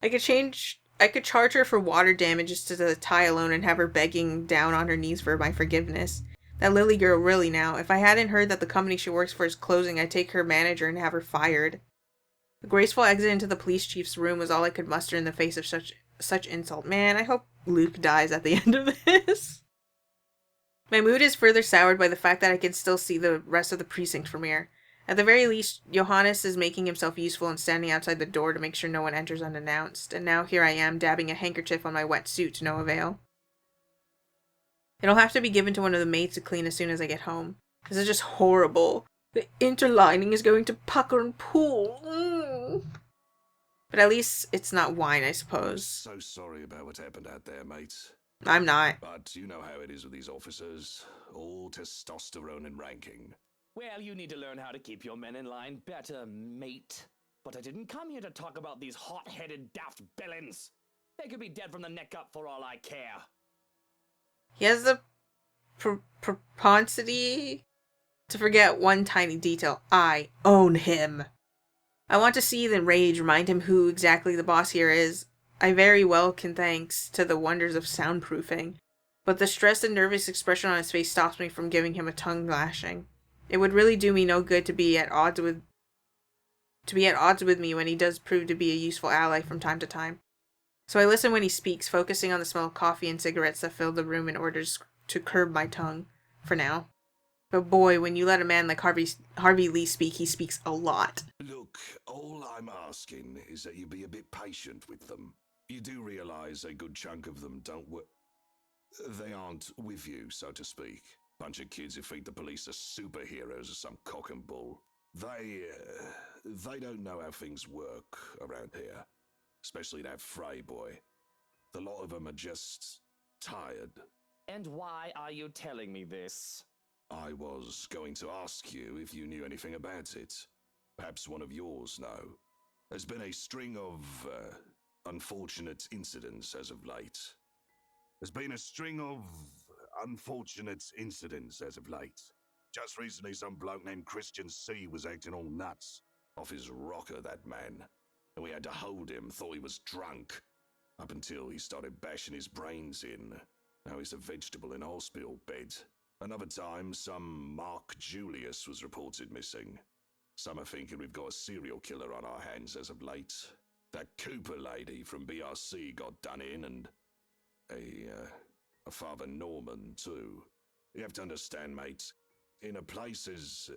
I could charge her for water damages to the tie alone and have her begging down on her knees for my forgiveness. That Lily girl really now. If I hadn't heard that the company she works for is closing, I'd take her manager and have her fired. The graceful exit into the police chief's room was all I could muster in the face of such insult. Man, I hope Luke dies at the end of this. My mood is further soured by the fact that I can still see the rest of the precinct from here. At the very least, Johannes is making himself useful and standing outside the door to make sure no one enters unannounced, and now here I am dabbing a handkerchief on my wet suit to no avail. It'll have to be given to one of the maids to clean as soon as I get home. This is just horrible. The interlining is going to pucker and pool. But at least it's not wine, I suppose. So sorry about what happened out there, mates. I'm not. But you know how it is with these officers. All testosterone and ranking. Well, you need to learn how to keep your men in line better, mate. But I didn't come here to talk about these hot-headed daft villains. They could be dead from the neck up for all I care. He has the propensity to forget one tiny detail. I own him. I want to see the rage remind him who exactly the boss here is. I very well can, thanks to the wonders of soundproofing. But the stressed and nervous expression on his face stops me from giving him a tongue lashing. It would really do me no good to be at odds with me when he does prove to be a useful ally from time to time. So I listen when he speaks, focusing on the smell of coffee and cigarettes that fill the room in order to curb my tongue, for now. But boy, when you let a man like Harvey Lee speak, he speaks a lot. Look, all I'm asking is that you be a bit patient with them. You do realize a good chunk of them they aren't with you, so to speak. Bunch of kids who think the police are superheroes or some cock and bull. They don't know how things work around here. Especially that Frey boy. The lot of them are just tired. And why are you telling me this? I was going to ask you if you knew anything about it. Perhaps one of yours know. There's been a string of unfortunate incidents as of late. Just recently, some bloke named Christian C was acting all nuts. Off his rocker, that man. And we had to hold him, thought he was drunk. Up until he started bashing his brains in. Now he's a vegetable in a hospital bed. Another time, some Mark Julius was reported missing. Some are thinking we've got a serial killer on our hands as of late. That Cooper lady from BRC got done in, and a Father Norman, too. You have to understand, mate, in a place as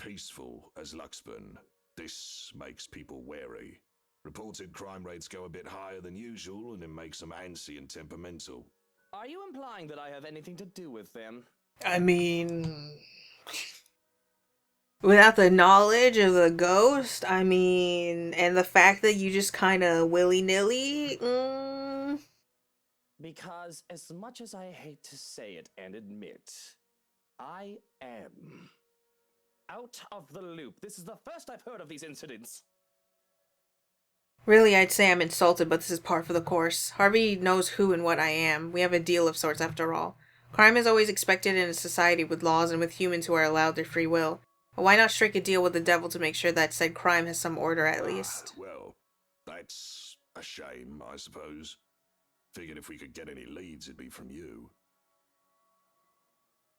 peaceful as Luxburn, this makes people wary. Reported crime rates go a bit higher than usual, and it makes them antsy and temperamental. Are you implying that I have anything to do with them? I mean, without the knowledge of the ghost, and the fact that you just kind of willy-nilly, Because as much as I hate to say it and admit, I am out of the loop. This is the first I've heard of these incidents. Really, I'd say I'm insulted, but this is par for the course. Harvey knows who and what I am. We have a deal of sorts, after all. Crime is always expected in a society with laws and with humans who are allowed their free will. But why not strike a deal with the devil to make sure that said crime has some order at least? Well, that's a shame, I suppose. Figured if we could get any leads, it'd be from you.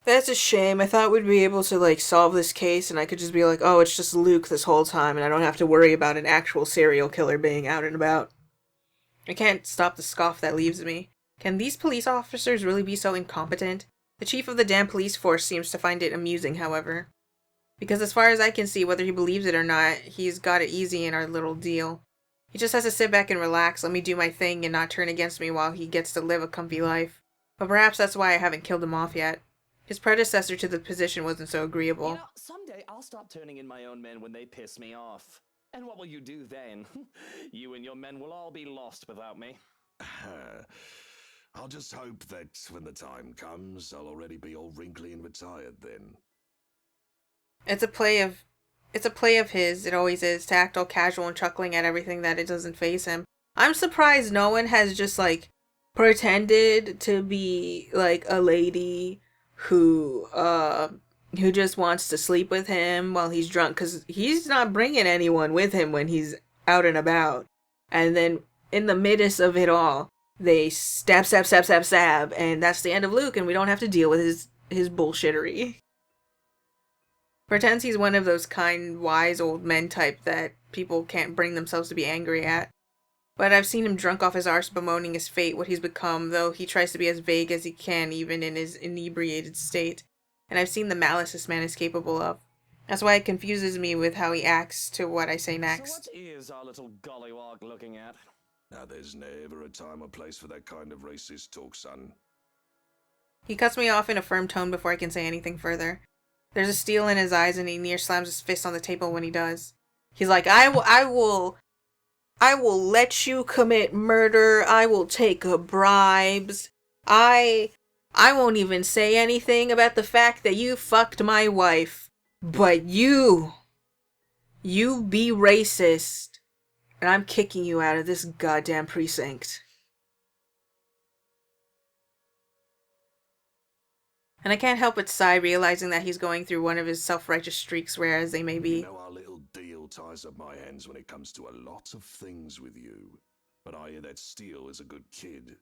That's a shame. I thought we'd be able to, solve this case, and I could just be like, oh, it's just Luke this whole time, and I don't have to worry about an actual serial killer being out and about. I can't stop the scoff that leaves me. Can these police officers really be so incompetent? The chief of the damn police force seems to find it amusing, however. Because as far as I can see, whether he believes it or not, he's got it easy in our little deal. He just has to sit back and relax, let me do my thing, and not turn against me while he gets to live a comfy life. But perhaps that's why I haven't killed him off yet. His predecessor to the position wasn't so agreeable. You know, someday I'll stop turning in my own men when they piss me off. And what will you do then? You and your men will all be lost without me. I'll just hope that when the time comes, I'll already be all wrinkly and retired then. It's a play of his, it always is, to act all casual and chuckling at everything that it doesn't faze him. I'm surprised no one has just, pretended to be, a lady who just wants to sleep with him while he's drunk, because he's not bringing anyone with him when he's out and about. And then, in the midst of it all, they stab, and that's the end of Luke, and we don't have to deal with his bullshittery. Pretends he's one of those kind, wise old men type that people can't bring themselves to be angry at. But I've seen him drunk off his arse bemoaning his fate, what he's become, though he tries to be as vague as he can even in his inebriated state. And I've seen the malice this man is capable of. That's why it confuses me with how he acts to what I say next. So what is our little gollywog looking at? Now there's never a time or place for that kind of racist talk, son. He cuts me off in a firm tone before I can say anything further. There's a steel in his eyes and he near slams his fist on the table when he does. He's like, I will let you commit murder. I will take bribes. I won't even say anything about the fact that you fucked my wife. But you be racist, and I'm kicking you out of this goddamn precinct. And I can't help but sigh, realizing that he's going through one of his self-righteous streaks, whereas they may be. You know, our little deal ties up my hands when it comes to a lot of things with you. But I hear that Steele is a good kid,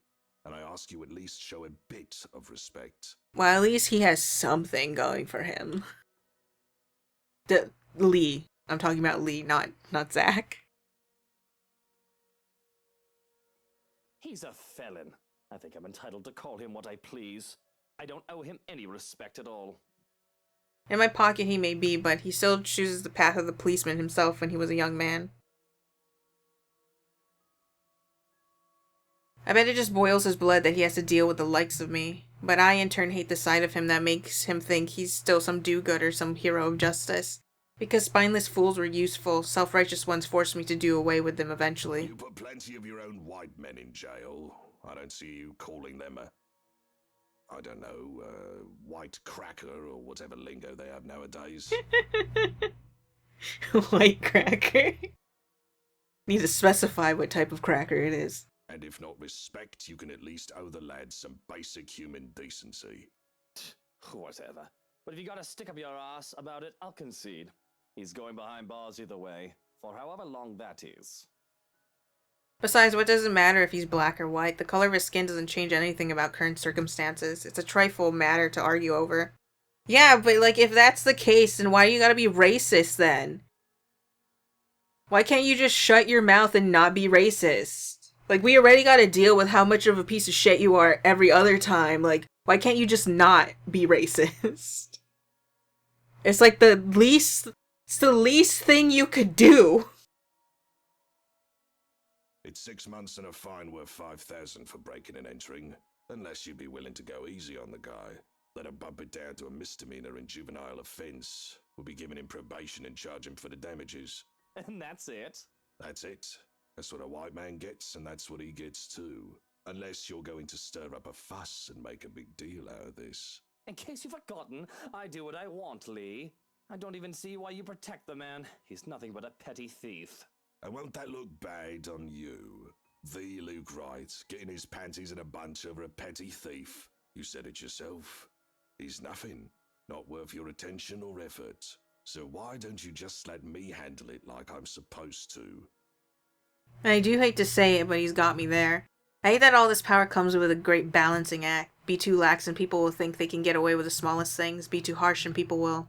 and I ask you at least show a bit of respect. Well, at least he has something going for him. Lee. I'm talking about Lee, not Zach. He's a felon. I think I'm entitled to call him what I please. I don't owe him any respect at all. In my pocket he may be, but he still chooses the path of the policeman himself when he was a young man. I bet it just boils his blood that he has to deal with the likes of me, but I in turn hate the side of him that makes him think he's still some do-gooder, some hero of justice. Because spineless fools were useful, self-righteous ones forced me to do away with them eventually. You put plenty of your own white men in jail. I don't see you calling them I don't know, white cracker or whatever lingo they have nowadays. White cracker? Need to specify what type of cracker it is. And if not respect, you can at least owe the lad some basic human decency. Whatever. But if you gotta stick up your ass about it, I'll concede. He's going behind bars either way, for however long that is. Besides, what does it matter if he's black or white? The color of his skin doesn't change anything about current circumstances. It's a trifle matter to argue over. Yeah, but like, if that's the case, then why do you gotta be racist then? Why can't you just shut your mouth and not be racist? Like, we already gotta deal with how much of a piece of shit you are every other time. Like, why can't you just not be racist? It's like it's the least thing you could do. It's 6 months and a fine worth 5,000 for breaking and entering, unless you'd be willing to go easy on the guy. Let him bump it down to a misdemeanor and juvenile offense. We'll be giving him probation and charge him for the damages. And that's it? That's it. That's what a white man gets, and that's what he gets too. Unless you're going to stir up a fuss and make a big deal out of this. In case you've forgotten, I do what I want, Lee. I don't even see why you protect the man. He's nothing but a petty thief. And won't that look bad on you? The Luke Wright, getting his panties in a bunch over a petty thief. You said it yourself. He's nothing. Not worth your attention or effort. So why don't you just let me handle it like I'm supposed to? I do hate to say it, but he's got me there. I hate that all this power comes with a great balancing act. Be too lax and people will think they can get away with the smallest things. Be too harsh and people will,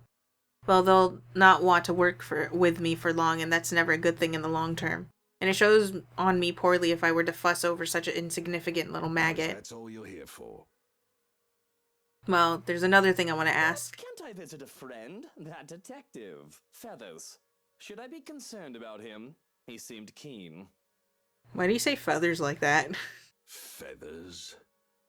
well, they'll not want to work with me for long, and that's never a good thing in the long term. And it shows on me poorly if I were to fuss over such an insignificant little maggot. That's all you're here for. Well, there's another thing I want to ask. Can't I visit a friend? That detective. Feathers. Should I be concerned about him? He seemed keen. Why do you say feathers like that? Feathers?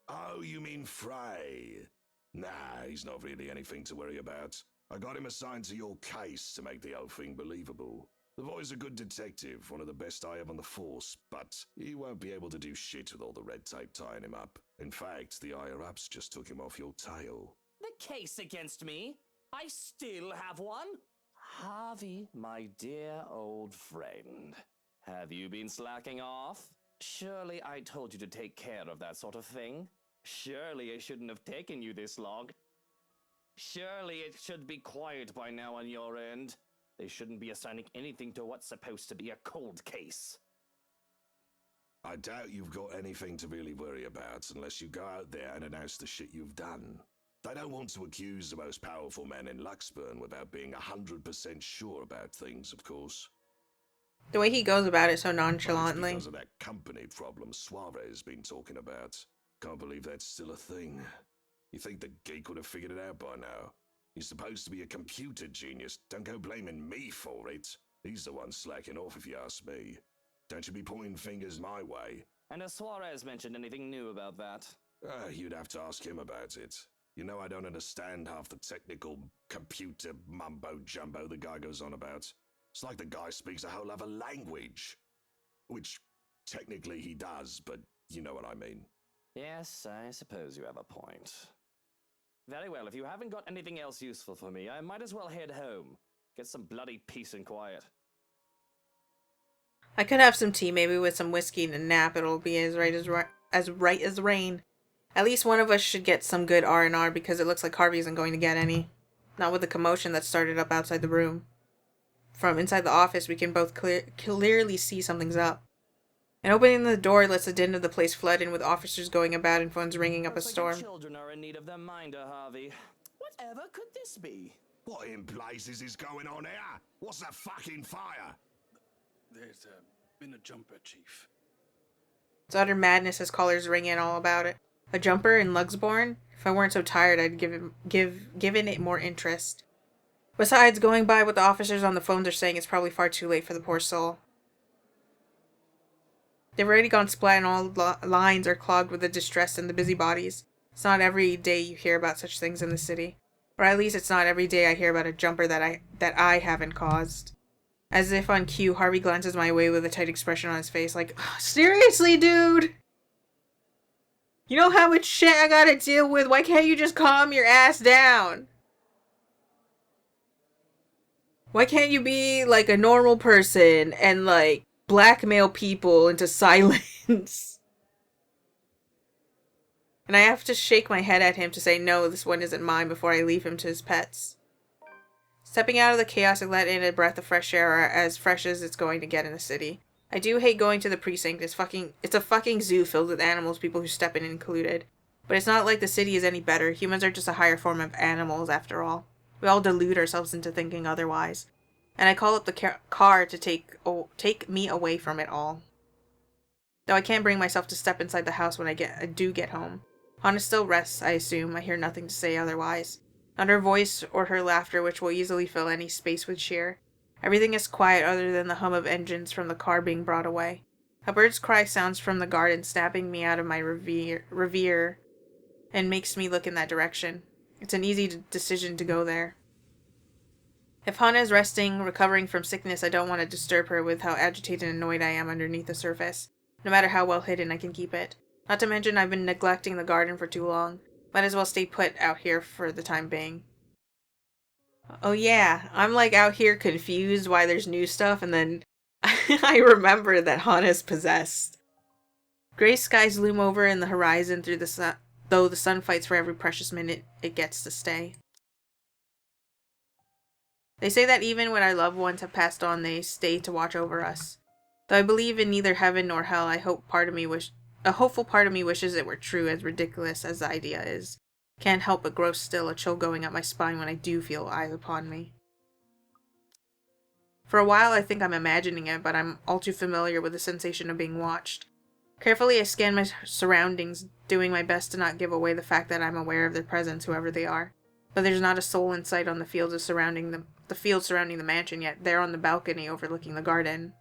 Oh, you mean Frey? Nah, he's not really anything to worry about. I got him assigned to your case to make the whole thing believable. The boy's a good detective, one of the best I have on the force, but he won't be able to do shit with all the red tape tying him up. In fact, the higher-ups just took him off your tail. The case against me? I still have one? Harvey, my dear old friend. Have you been slacking off? Surely I told you to take care of that sort of thing. Surely it shouldn't have taken you this long. Surely it should be quiet by now on your end. They shouldn't be assigning anything to what's supposed to be a cold case. I doubt you've got anything to really worry about unless you go out there and announce the shit you've done. They don't want to accuse the most powerful man in Luxburn without being 100% sure about things, of course. The way he goes about it so nonchalantly. Because of that company problem Suarez has been talking about. Can't believe that's still a thing. You think the geek would have figured it out by now? He's supposed to be a computer genius. Don't go blaming me for it. He's the one slacking off if you ask me. Don't you be pointing fingers my way. And has Suarez mentioned anything new about that? You'd have to ask him about it. You know I don't understand half the technical computer mumbo-jumbo the guy goes on about. It's like the guy speaks a whole other language. Which, technically he does, but you know what I mean. Yes, I suppose you have a point. Very well, if you haven't got anything else useful for me, I might as well head home. Get some bloody peace and quiet. I could have some tea, maybe with some whiskey and a nap. It'll be as right as rain. At least one of us should get some good R&R because it looks like Harvey isn't going to get any. Not with the commotion that started up outside the room. From inside the office, we can both clearly see something's up. And opening the door lets the din of the place flood in with officers going about and phones ringing up a storm. Like children are in need of their minder, Harvey. Whatever could this be? What in blazes is going on here? What's that fucking fire? There's been a jumper, Chief. It's utter madness as callers ring in all about it. A jumper in Lugsborn? If I weren't so tired, I'd given it more interest. Besides, going by what the officers on the phones are saying, it's probably far too late for the poor soul. They've already gone splat and all lines are clogged with the distress and the busybodies. It's not every day you hear about such things in the city. Or at least it's not every day I hear about a jumper that I haven't caused. As if on cue, Harvey glances my way with a tight expression on his face, like, seriously, dude? You know how much shit I gotta deal with? Why can't you just calm your ass down? Why can't you be, like, a normal person and, like, blackmail people into silence? And I have to shake my head at him to say, no, this one isn't mine before I leave him to his pets. Stepping out of the chaos, I let in a breath of fresh air, as fresh as it's going to get in the city. I do hate going to the precinct. It's a fucking zoo filled with animals, people who step in included. But it's not like the city is any better. Humans are just a higher form of animals, after all. We all delude ourselves into thinking otherwise. And I call up the car to take me away from it all. Though I can't bring myself to step inside the house when I do get home. Hana still rests, I assume. I hear nothing to say otherwise. Not her voice or her laughter, which will easily fill any space with cheer. Everything is quiet other than the hum of engines from the car being brought away. A bird's cry sounds from the garden, snapping me out of my reverie, and makes me look in that direction. It's an easy decision to go there. If Hana is resting, recovering from sickness, I don't want to disturb her with how agitated and annoyed I am underneath the surface, no matter how well hidden I can keep it. Not to mention I've been neglecting the garden for too long. Might as well stay put out here for the time being. Oh yeah, I'm like out here confused why there's new stuff, and then I remember that Hana's possessed. Gray skies loom over in the horizon through the sun, though the sun fights for every precious minute it gets to stay. They say that even when our loved ones have passed on, they stay to watch over us. Though I believe in neither heaven nor hell, a hopeful part of me wishes it were true, as ridiculous as the idea is. Can't help but grow still, a chill going up my spine when I do feel eyes upon me. For a while I think I'm imagining it, but I'm all too familiar with the sensation of being watched. Carefully I scan my surroundings, doing my best to not give away the fact that I'm aware of their presence, whoever they are. But there's not a soul in sight on the fields surrounding the mansion, yet they're on the balcony overlooking the garden.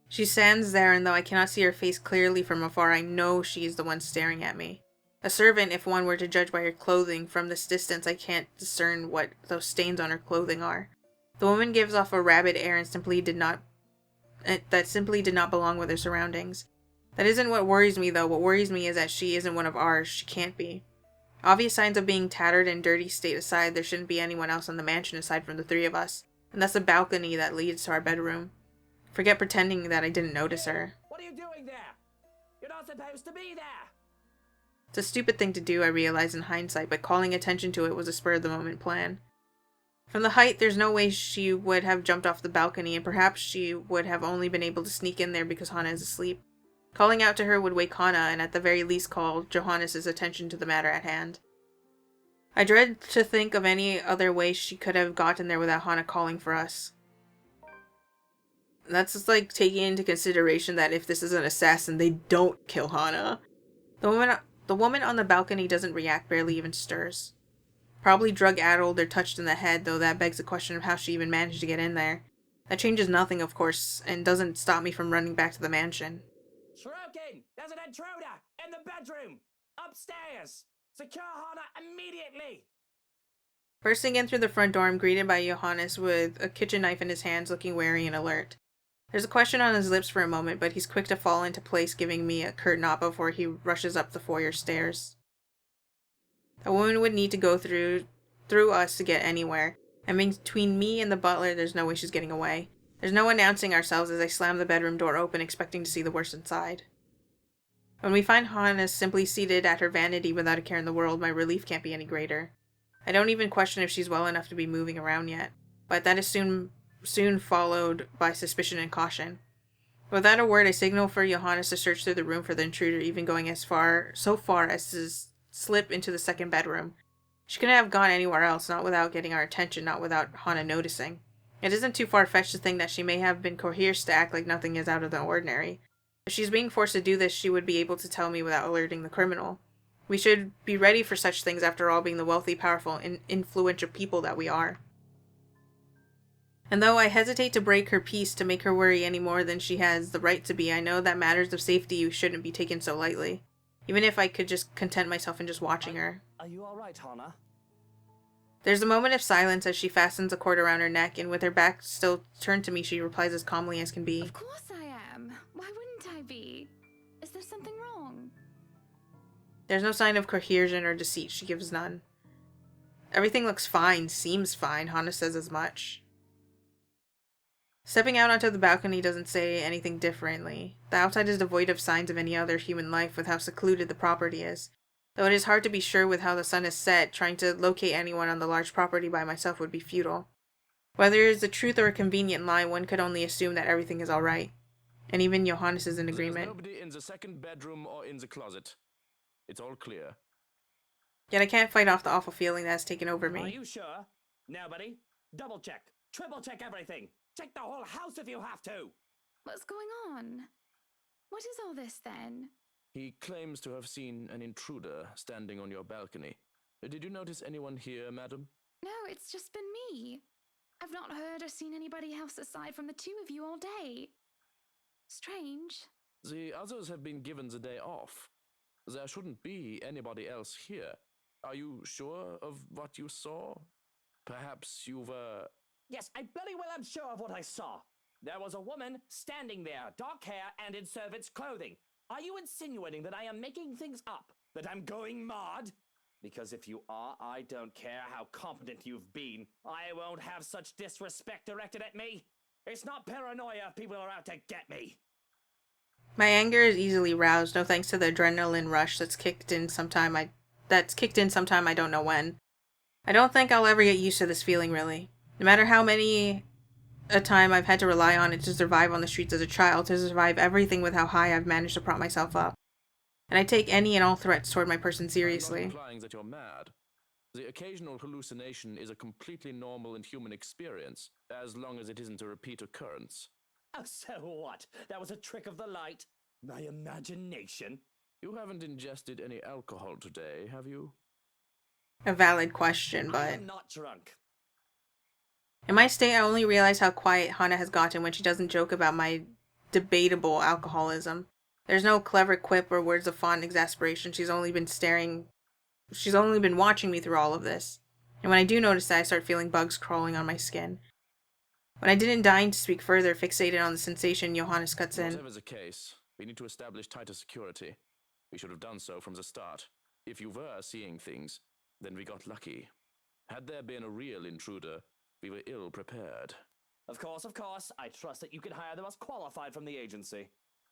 She stands there, and though I cannot see her face clearly from afar, I know she is the one staring at me. A servant, if one were to judge by her clothing. From this distance, I can't discern what those stains on her clothing are. The woman gives off a rabid air and simply did not belong with her surroundings. That isn't what worries me, though. What worries me is that she isn't one of ours. She can't be. Obvious signs of being tattered and dirty state aside, there shouldn't be anyone else in the mansion aside from the three of us. And that's the balcony that leads to our bedroom. Forget pretending that I didn't notice her. What are you doing there? You're not supposed to be there! It's a stupid thing to do, I realize in hindsight, but calling attention to it was a spur-of-the-moment plan. From the height, there's no way she would have jumped off the balcony, and perhaps she would have only been able to sneak in there because Hana is asleep. Calling out to her would wake Hana, and at the very least call Johannes' attention to the matter at hand. I dread to think of any other way she could have gotten there without Hana calling for us. That's just like taking into consideration that if this is an assassin, they don't kill Hana. The woman on the balcony doesn't react, barely even stirs. Probably drug-addled or touched in the head, though that begs the question of how she even managed to get in there. That changes nothing, of course, and doesn't stop me from running back to the mansion. Shuriken! There's an intruder! In the bedroom! Upstairs! Secure Hana immediately! Bursting in through the front door, I'm greeted by Johannes with a kitchen knife in his hands, looking wary and alert. There's a question on his lips for a moment, but he's quick to fall into place, giving me a curt nod before he rushes up the foyer stairs. A woman would need to go through us to get anywhere, and between me and the butler, there's no way she's getting away. There's no announcing ourselves as I slam the bedroom door open, expecting to see the worst inside. When we find Hana simply seated at her vanity without a care in the world, my relief can't be any greater. I don't even question if she's well enough to be moving around yet, but that is soon followed by suspicion and caution. Without a word, I signal for Johannes to search through the room for the intruder, even going so far as to slip into the second bedroom. She couldn't have gone anywhere else, not without getting our attention, not without Hana noticing. It isn't too far-fetched to think that she may have been coerced to act like nothing is out of the ordinary. If she's being forced to do this, she would be able to tell me without alerting the criminal. We should be ready for such things, after all, being the wealthy, powerful, and influential people that we are. And though I hesitate to break her peace to make her worry any more than she has the right to be, I know that matters of safety shouldn't be taken so lightly. Even if I could just content myself in just watching her. Are you alright, Hana? There's a moment of silence as she fastens a cord around her neck, and with her back still turned to me, she replies as calmly as can be. Of course I am. Why wouldn't I be? Is there something wrong? There's no sign of coercion or deceit. She gives none. Everything looks fine, seems fine. Hana says as much. Stepping out onto the balcony doesn't say anything differently. The outside is devoid of signs of any other human life with how secluded the property is. Though it is hard to be sure with how the sun is set, trying to locate anyone on the large property by myself would be futile. Whether it is the truth or a convenient lie, one could only assume that everything is alright. And even Johannes is in agreement. There's nobody in the second bedroom or in the closet. It's all clear. Yet I can't fight off the awful feeling that has taken over me. Are you sure? Nobody? Double check. Triple check everything. Check the whole house if you have to. What's going on? What is all this then? He claims to have seen an intruder standing on your balcony. Did you notice anyone here, madam? No, it's just been me. I've not heard or seen anybody else aside from the two of you all day. Strange. The others have been given the day off. There shouldn't be anybody else here. Are you sure of what you saw? Perhaps you were... Yes, I bloody well am sure of what I saw. There was a woman standing there, dark hair and in servant's clothing. Are you insinuating that I am making things up? That I'm going mad? Because if you are, I don't care how competent you've been. I won't have such disrespect directed at me. It's not paranoia if people are out to get me. My anger is easily roused, no thanks to the adrenaline rush that's kicked in sometime I don't know when. I don't think I'll ever get used to this feeling, really. No matter how many a time I've had to rely on it to survive on the streets as a child, to survive everything with how high I've managed to prop myself up. And I take any and all threats toward my person seriously. I'm not implying that you're mad. The occasional hallucination is a completely normal and human experience, as long as it isn't a repeat occurrence. Oh, so what? That was a trick of the light? My imagination? You haven't ingested any alcohol today, have you? A valid question, but... I'm not drunk. In my state, I only realize how quiet Hana has gotten when she doesn't joke about my debatable alcoholism. There's no clever quip or words of fond exasperation. She's only been watching me through all of this. And when I do notice that, I start feeling bugs crawling on my skin. When I didn't deign to speak further, fixated on the sensation, Johannes cuts in. Whatever the case, we need to establish tighter security. We should have done so from the start. If you were seeing things, then we got lucky. Had there been a real intruder, we were ill prepared. Of course. I trust that you can hire the most qualified from the agency.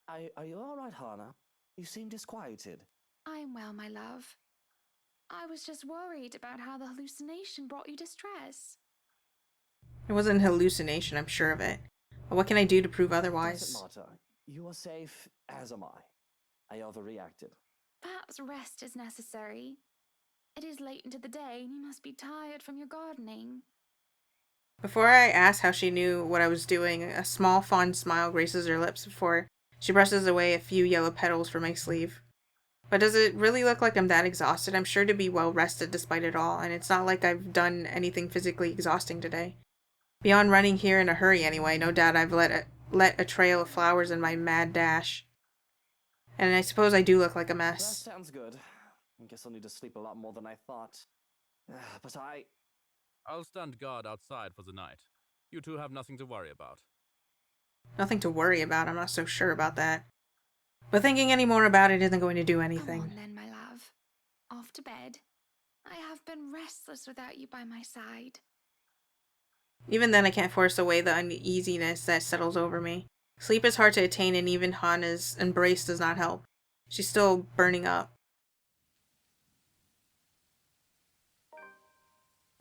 Are you all right, Hana? You seem disquieted. I'm well, my love. I was just worried about how the hallucination brought you distress. It wasn't an hallucination, I'm sure of it. But what can I do to prove otherwise? Doesn't matter. You are safe, as am I. I overreacted. Perhaps rest is necessary. It is late into the day, and you must be tired from your gardening. Before I ask how she knew what I was doing, a small, fond smile graces her lips before she brushes away a few yellow petals from my sleeve. But does it really look like I'm that exhausted? I'm sure to be well rested despite it all, and it's not like I've done anything physically exhausting today. Beyond running here in a hurry anyway, no doubt I've let a trail of flowers in my mad dash. And I suppose I do look like a mess. That sounds good. I guess I'll need to sleep a lot more than I thought. But I'll stand guard outside for the night. You two have nothing to worry about. Nothing to worry about, I'm not so sure about that. But thinking any more about it isn't going to do anything. Come on then, my love. Off to bed. I have been restless without you by my side. Even then, I can't force away the uneasiness that settles over me. Sleep is hard to attain, and even Hana's embrace does not help. She's still burning up.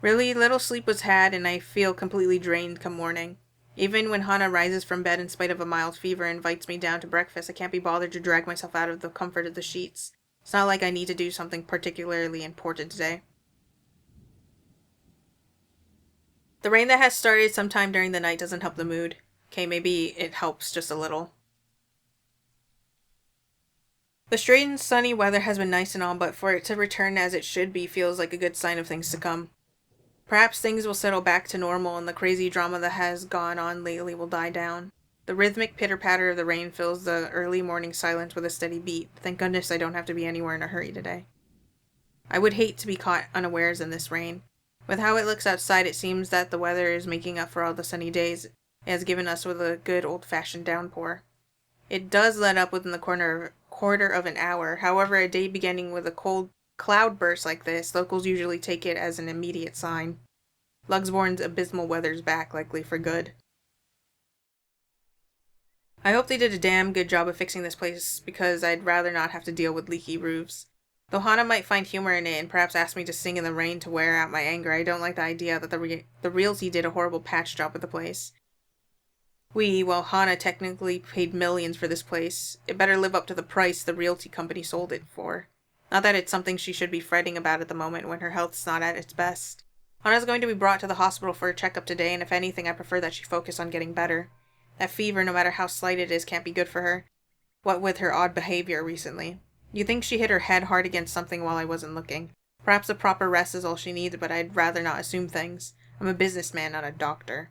Really little sleep was had, and I feel completely drained come morning. Even when Hana rises from bed in spite of a mild fever and invites me down to breakfast, I can't be bothered to drag myself out of the comfort of the sheets. It's not like I need to do something particularly important today. The rain that has started sometime during the night doesn't help the mood. Okay, maybe it helps just a little. The straight and sunny weather has been nice and all, but for it to return as it should be feels like a good sign of things to come. Perhaps things will settle back to normal and the crazy drama that has gone on lately will die down. The rhythmic pitter-patter of the rain fills the early morning silence with a steady beat. Thank goodness I don't have to be anywhere in a hurry today. I would hate to be caught unawares in this rain. With how it looks outside, it seems that the weather is making up for all the sunny days it has given us with a good old-fashioned downpour. It does let up within the quarter of an hour. However, a day beginning with a cold cloud burst like this, locals usually take it as an immediate sign. Lugsborn's abysmal weather's back, likely for good. I hope they did a damn good job of fixing this place, because I'd rather not have to deal with leaky roofs. Though Hana might find humor in it and perhaps ask me to sing in the rain to wear out my anger, I don't like the idea that the Realty did a horrible patch job with the place. Hana technically paid millions for this place, it better live up to the price the Realty company sold it for. Not that it's something she should be fretting about at the moment when her health's not at its best. Hana's going to be brought to the hospital for a checkup today, and if anything, I prefer that she focus on getting better. That fever, no matter how slight it is, can't be good for her. What with her odd behavior recently. You'd think she hit her head hard against something while I wasn't looking. Perhaps a proper rest is all she needs, but I'd rather not assume things. I'm a businessman, not a doctor.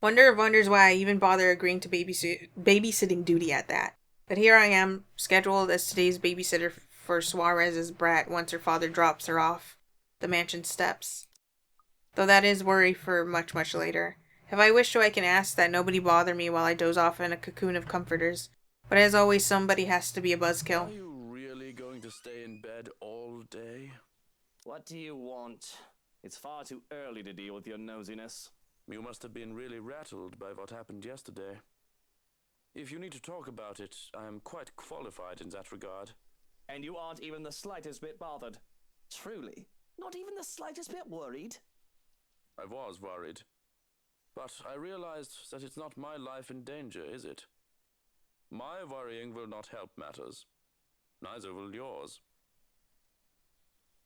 Wonder of wonders why I even bother agreeing to babysitting duty at that. But here I am, scheduled as today's babysitter for Suarez's brat once her father drops her off the mansion steps. Though that is worry for much, much later. If I wish to, I can ask that nobody bother me while I doze off in a cocoon of comforters. But as always, somebody has to be a buzzkill. Are you really going to stay in bed all day? What do you want? It's far too early to deal with your nosiness. You must have been really rattled by what happened yesterday. If you need to talk about it, I am quite qualified in that regard. And you aren't even the slightest bit bothered? Truly? Not even the slightest bit worried? I was worried. But I realized that it's not my life in danger, is it? My worrying will not help matters. Neither will yours.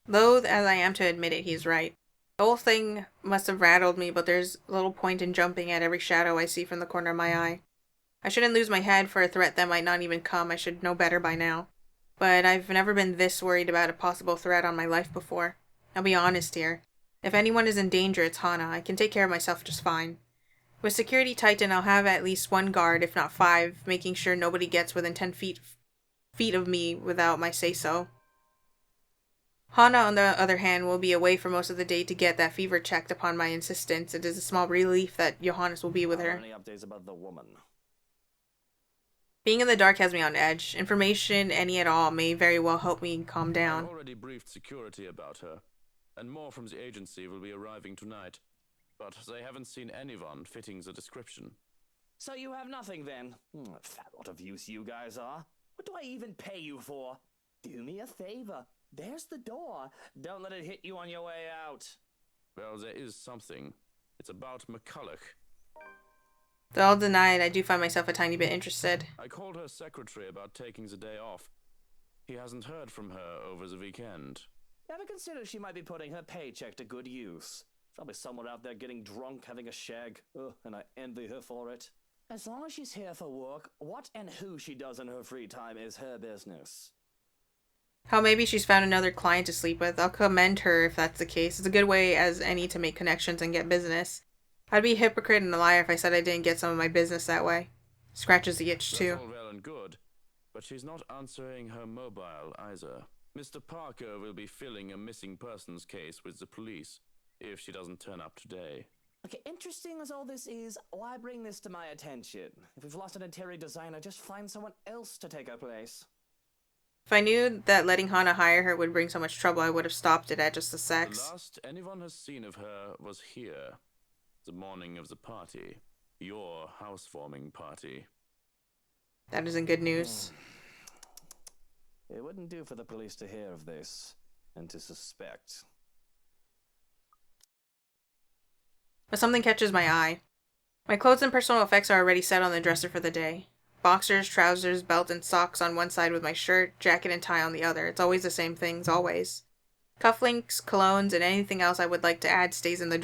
Loath as I am to admit it, he's right. The whole thing must have rattled me, but there's little point in jumping at every shadow I see from the corner of my eye. I shouldn't lose my head for a threat that might not even come. I should know better by now. But I've never been this worried about a possible threat on my life before. I'll be honest here. If anyone is in danger, it's Hana. I can take care of myself just fine. With security tightened, I'll have at least one guard, if not 5, making sure nobody gets within 10 feet of me without my say-so. Hana, on the other hand, will be away for most of the day to get that fever checked upon my insistence. It is a small relief that Johannes will be with her. Any updates about the woman? Being in the dark has me on edge. Information, any at all, may very well help me calm down. I've already briefed security about her, and more from the agency will be arriving tonight. But they haven't seen anyone fitting the description. So you have nothing then? Fat lot of use you guys are. What do I even pay you for? Do me a favor. There's the door. Don't let it hit you on your way out. Well, there is something. It's about McCulloch. Though I'll deny it, I do find myself a tiny bit interested. I called her secretary about taking the day off. He hasn't heard from her over the weekend. Ever consider she might be putting her paycheck to good use? Probably somewhere out there getting drunk, having a shag. Ugh, and I envy her for it. As long as she's here for work, what and who she does in her free time is her business. How maybe she's found another client to sleep with. I'll commend her if that's the case. It's a good way as any to make connections and get business. I'd be a hypocrite and a liar if I said I didn't get some of my business that way. Scratches the itch too. That's all well and good, but she's not answering her mobile either. Mr. Parker will be filling a missing persons case with the police if she doesn't turn up today. Okay, interesting as all this is, why bring this to my attention? If we've lost an interior designer, just find someone else to take her place. If I knew that letting Hana hire her would bring so much trouble, I would have stopped it at just the The sex. last anyone has seen of her was here, the morning of the party. Your housewarming party. That isn't good news. It wouldn't do for the police to hear of this and to suspect. But something catches my eye. My clothes and personal effects are already set on the dresser for the day. Boxers, trousers, belt, and socks on one side with my shirt, jacket, and tie on the other. It's always the same things, always. Cufflinks, colognes, and anything else I would like to add stays in the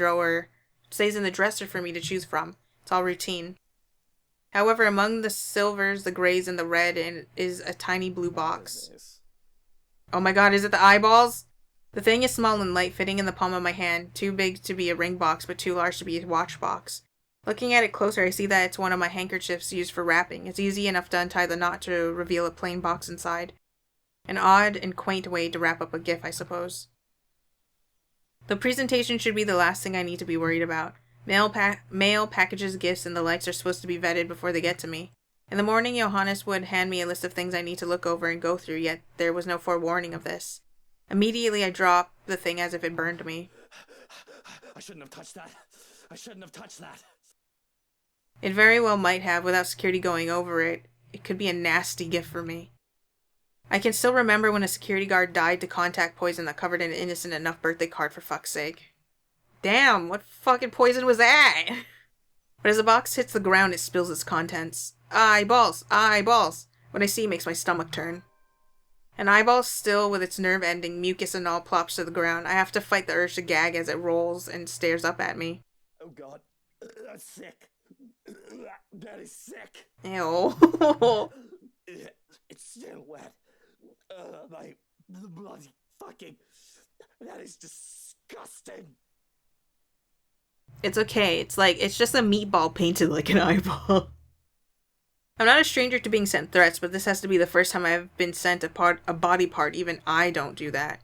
dresser for me to choose from. It's all routine. However, among the silvers, the grays, and the red is a tiny blue box. Oh my god, is it the eyeballs? The thing is small and light, fitting in the palm of my hand, too big to be a ring box, but too large to be a watch box. Looking at it closer, I see that it's one of my handkerchiefs used for wrapping. It's easy enough to untie the knot to reveal a plain box inside. An odd and quaint way to wrap up a gift, I suppose. The presentation should be the last thing I need to be worried about. Mail packages, gifts, and the likes are supposed to be vetted before they get to me. In the morning, Johannes would hand me a list of things I need to look over and go through, yet there was no forewarning of this. Immediately, I dropped the thing as if it burned me. I shouldn't have touched that. I shouldn't have touched that. It very well might have, without security going over it. It could be a nasty gift for me. I can still remember when a security guard died to contact poison that covered an innocent enough birthday card, for fuck's sake. Damn, what fucking poison was that? But as the box hits the ground, it spills its contents. Eyeballs! Eyeballs! What I see makes my stomach turn. An eyeball still with its nerve ending, mucus and all, plops to the ground. I have to fight the urge to gag as it rolls and stares up at me. Oh god, that's sick. That is sick. Ew. It's still wet. My bloody fucking... That is disgusting. It's okay. It's just a meatball painted like an eyeball. I'm not a stranger to being sent threats, but this has to be the first time I've been sent a body part. Even I don't do that.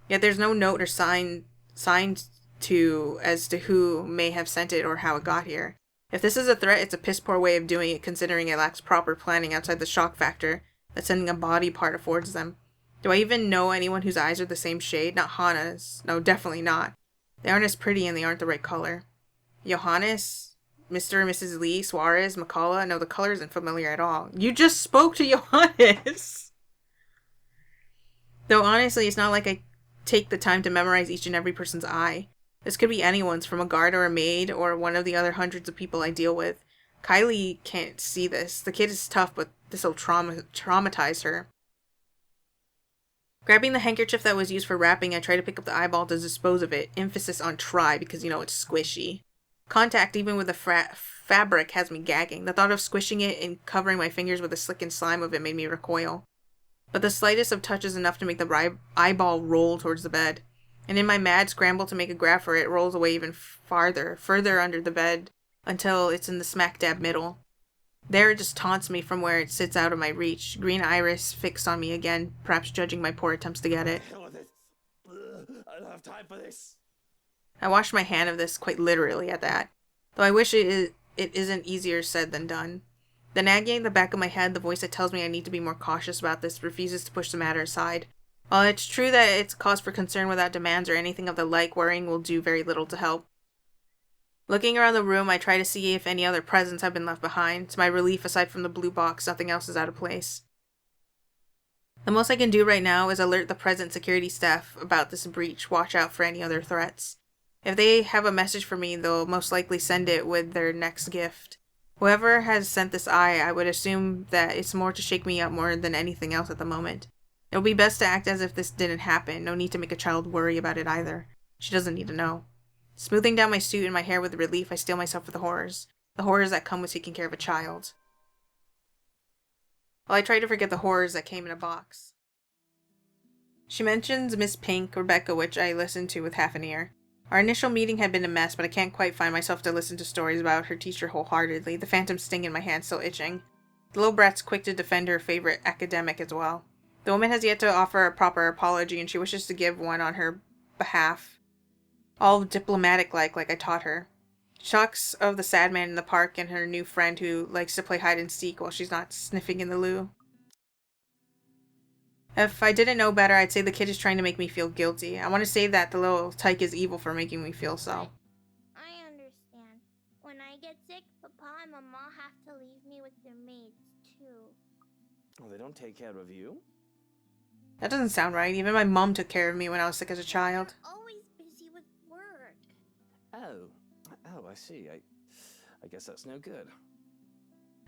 Yet there's no note or signed to as to who may have sent it or how it got here. If this is a threat, it's a piss poor way of doing it, considering it lacks proper planning outside the shock factor that sending a body part affords them. Do I even know anyone whose eyes are the same shade? Not Hana's. No, definitely not. They aren't as pretty and they aren't the right color. Johannes? Mr. and Mrs. Lee? Suarez? McCullough? No, the color isn't familiar at all. You just spoke to Johannes! Though honestly, it's not like I take the time to memorize each and every person's eye. This could be anyone's, from a guard or a maid, or one of the other hundreds of people I deal with. Kylie can't see this. The kid is tough, but this'll traumatize her. Grabbing the handkerchief that was used for wrapping, I try to pick up the eyeball to dispose of it. Emphasis on try, because, it's squishy. Contact, even with the fabric, has me gagging. The thought of squishing it and covering my fingers with the slick and slime of it made me recoil. But the slightest of touch is enough to make the eyeball roll towards the bed. And in my mad scramble to make a grab for it, it rolls away even further under the bed, until it's in the smack dab middle. There it just taunts me from where it sits out of my reach, green iris fixed on me again, perhaps judging my poor attempts to get it. I don't have time for this. I wash my hand of this quite literally at that, though I wish it isn't easier said than done. The nagging in the back of my head, the voice that tells me I need to be more cautious about this, refuses to push the matter aside. While it's true that it's cause for concern without demands or anything of the like, worrying will do very little to help. Looking around the room, I try to see if any other presents have been left behind. To my relief, aside from the blue box, nothing else is out of place. The most I can do right now is alert the present security staff about this breach, watch out for any other threats. If they have a message for me, they'll most likely send it with their next gift. Whoever has sent this eye, I would assume that it's more to shake me up more than anything else at the moment. It'll be best to act as if this didn't happen. No need to make a child worry about it either. She doesn't need to know. Smoothing down my suit and my hair with relief, I steel myself for the horrors. The horrors that come with taking care of a child. While I try to forget the horrors that came in a box. She mentions Miss Pink, Rebecca, which I listened to with half an ear. Our initial meeting had been a mess, but I can't quite find myself to listen to stories about her teacher wholeheartedly, the phantom sting in my hand still itching. The little brat's quick to defend her favorite academic as well. The woman has yet to offer a proper apology, and she wishes to give one on her behalf. All diplomatic-like I taught her. She talks of the sad man in the park and her new friend who likes to play hide-and-seek while she's not sniffing in the loo. If I didn't know better, I'd say the kid is trying to make me feel guilty. I want to say that the little tyke is evil for making me feel so. I understand. When I get sick, Papa and Mama have to leave me with their maids, too. Oh, they don't take care of you? That doesn't sound right. Even my mom took care of me when I was sick as a child. They're always busy with work. Oh, I see. I guess that's no good.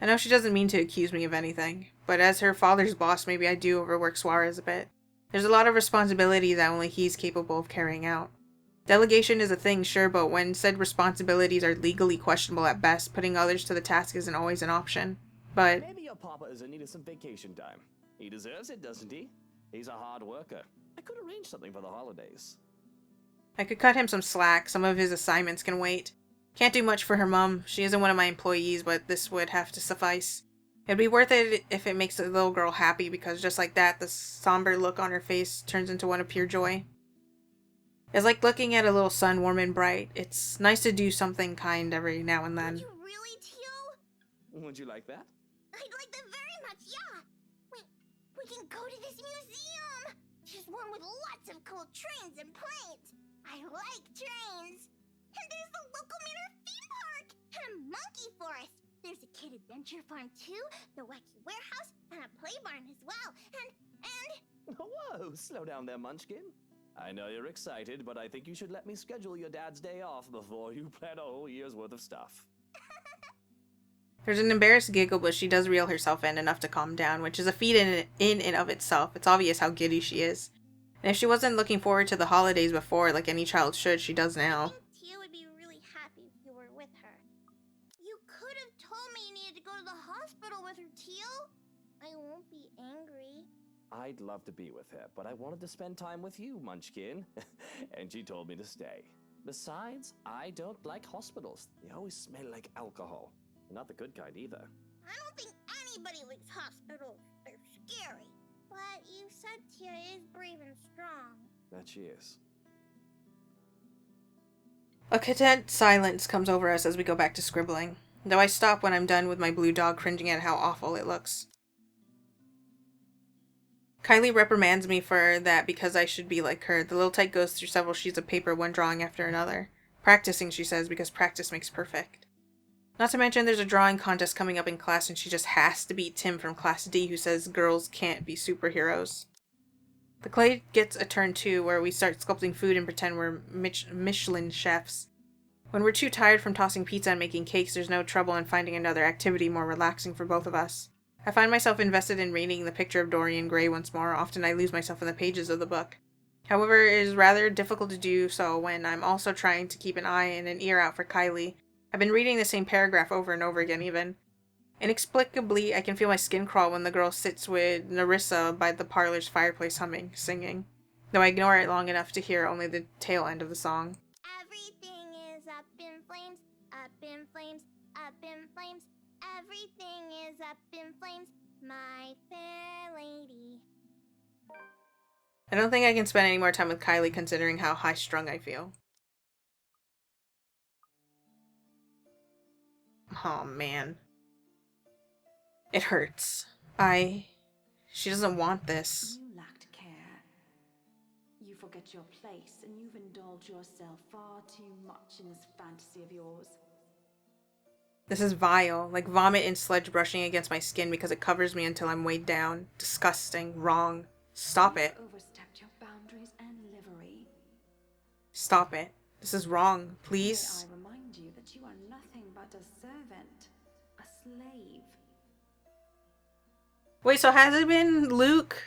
I know she doesn't mean to accuse me of anything, but as her father's boss, maybe I do overwork Suarez a bit. There's a lot of responsibility that only he's capable of carrying out. Delegation is a thing, sure, but when said responsibilities are legally questionable at best, putting others to the task isn't always an option. But maybe your papa is in need of some vacation time. He deserves it, doesn't he? He's a hard worker. I could arrange something for the holidays. I could cut him some slack. Some of his assignments can wait. Can't do much for her mom. She isn't one of my employees, but this would have to suffice. It'd be worth it if it makes the little girl happy, because just like that, the somber look on her face turns into one of pure joy. It's like looking at a little sun warm and bright. It's nice to do something kind every now and then. Would you really, Teal? Would you like that? I'd like that very much, yeah! We can go to this museum! There's one with lots of cool trains and planes! I like trains! And there's the local manor theme park! And a monkey forest! There's a kid adventure farm too, the wacky warehouse, and a play barn as well, and... Whoa, slow down there, Munchkin. I know you're excited, but I think you should let me schedule your dad's day off before you plan a whole year's worth of stuff. There's an embarrassed giggle, but she does reel herself in enough to calm down, which is a feat in and of itself. It's obvious how giddy she is. And if she wasn't looking forward to the holidays before, like any child should, she does now. Tia would be really happy if you were with her. You could have told me you needed to go to the hospital with her, Teal. I won't be angry. I'd love to be with her, but I wanted to spend time with you, Munchkin. And she told me to stay. Besides, I don't like hospitals. They always smell like alcohol. Not the good kind either. I don't think anybody likes hospitals. They're scary. But you said Tia is brave and strong. That she is. A content silence comes over us as we go back to scribbling, though I stop when I'm done with my blue dog cringing at how awful it looks. Kylie reprimands me for that because I should be like her. The little tyke goes through several sheets of paper, one drawing after another. Practicing, she says, because practice makes perfect. Not to mention there's a drawing contest coming up in class and she just has to beat Tim from Class D, who says girls can't be superheroes. The clay gets a turn too, where we start sculpting food and pretend we're Michelin chefs. When we're too tired from tossing pizza and making cakes, there's no trouble in finding another activity more relaxing for both of us. I find myself invested in reading The Picture of Dorian Gray once more. Often I lose myself in the pages of the book. However, it is rather difficult to do so when I'm also trying to keep an eye and an ear out for Kylie. I've been reading the same paragraph over and over again even. Inexplicably, I can feel my skin crawl when the girl sits with Nerissa by the parlor's fireplace humming, singing, though I ignore it long enough to hear only the tail end of the song. Everything is up in flames, up in flames, up in flames. Everything is up in flames, my fair lady. I don't think I can spend any more time with Kylie considering how high-strung I feel. Oh, man. It hurts. She doesn't want this. You lacked care. You forget your place, and you've indulged yourself far too much in this fantasy of yours. This is vile, like vomit and sludge brushing against my skin because it covers me until I'm weighed down. Disgusting. Wrong. Stop it. You've overstepped your boundaries and livery. Stop it. This is wrong. Please. May I remind you that you are nothing but a servant, a slave. Wait, so has it been Luke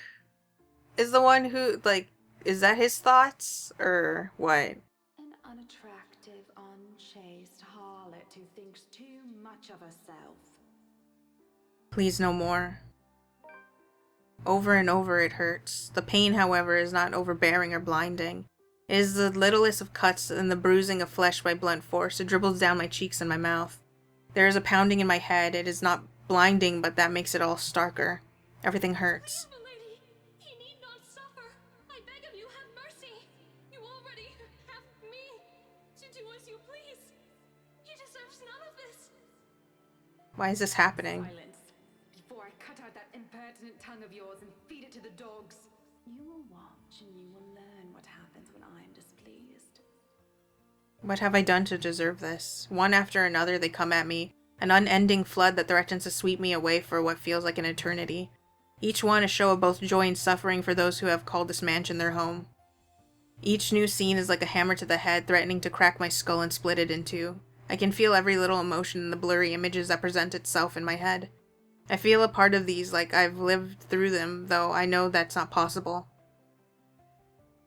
is the one who, like, is that his thoughts? Or what? An unattractive, unchaste harlot who thinks too much of herself. Please, no more. Over and over it hurts. The pain, however, is not overbearing or blinding. It is the littlest of cuts and the bruising of flesh by blunt force. It dribbles down my cheeks and my mouth. There is a pounding in my head. It is not blinding, but that makes it all starker. Everything hurts. Lady, he need not suffer. I beg of you, have mercy. You already have me to do as you please. He deserves none of this. Why is this happening? Silence, before I cut out that impertinent tongue of yours and feed it to the dogs. You will watch and you will learn what happens when I am displeased. What have I done to deserve this? One after another they come at me, an unending flood that threatens to sweep me away for what feels like an eternity. Each one a show of both joy and suffering for those who have called this mansion their home. Each new scene is like a hammer to the head, threatening to crack my skull and split it in two. I can feel every little emotion in the blurry images that present itself in my head. I feel a part of these like I've lived through them, though I know that's not possible.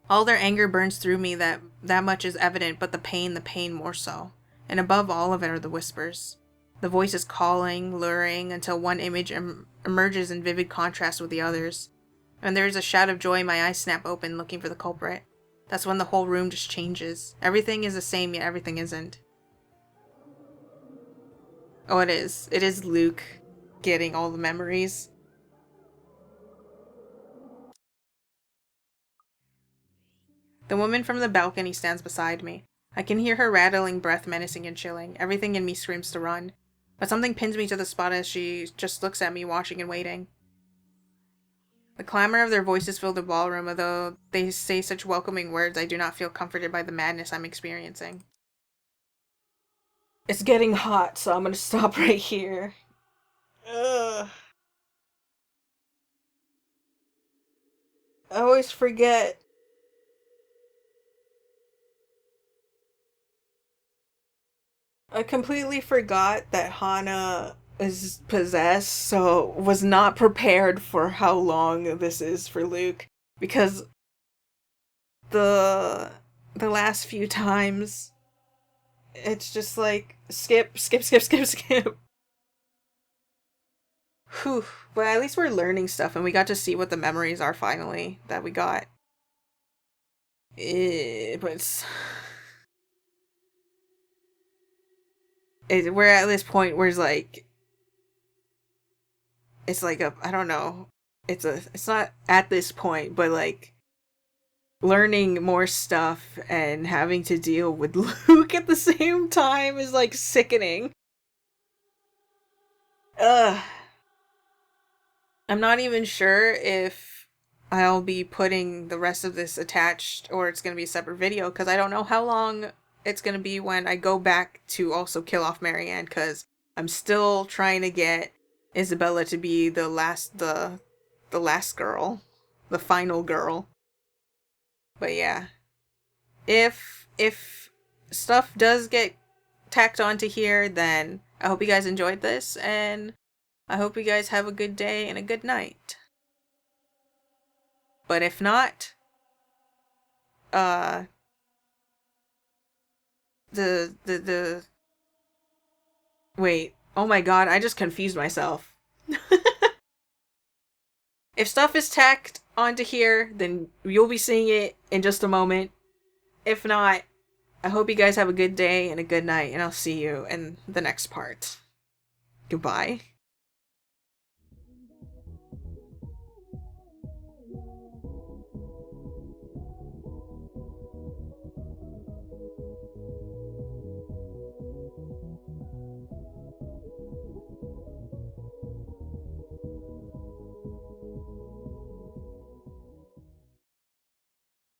All their anger burns through me, that much is evident, but the pain more so. And above all of it are the whispers. The voices calling, luring, until one image emerges in vivid contrast with the others. When there is a shout of joy, my eyes snap open, looking for the culprit. That's when the whole room just changes. Everything is the same, yet everything isn't. Oh, it is. It is Luke getting all the memories. The woman from the balcony stands beside me. I can hear her rattling breath, menacing and chilling. Everything in me screams to run. But something pins me to the spot as she just looks at me, watching and waiting. The clamor of their voices fill the ballroom, although they say such welcoming words, I do not feel comforted by the madness I'm experiencing. It's getting hot, so I'm gonna stop right here. Ugh. I always forget. I completely forgot that Hana is possessed, so was not prepared for how long this is for Luke, because the last few times it's just like skip. Whew. But at least we're learning stuff, and we got to see what the memories are finally that we got. But we're at this point where it's like I don't know. It's not at this point, but like learning more stuff and having to deal with Luke at the same time is like sickening. Ugh. I'm not even sure if I'll be putting the rest of this attached or it's going to be a separate video, because I don't know how long it's going to be when I go back to also kill off Marianne, because I'm still trying to get Isabella to be the last girl, the final girl. But yeah, if stuff does get tacked onto here, then I hope you guys enjoyed this, and I hope you guys have a good day and a good night. But if not, wait, oh my god, I just confused myself. If stuff is tacked onto here, then you'll be seeing it in just a moment. If not, I hope you guys have a good day and a good night, and I'll see you in the next part. Goodbye.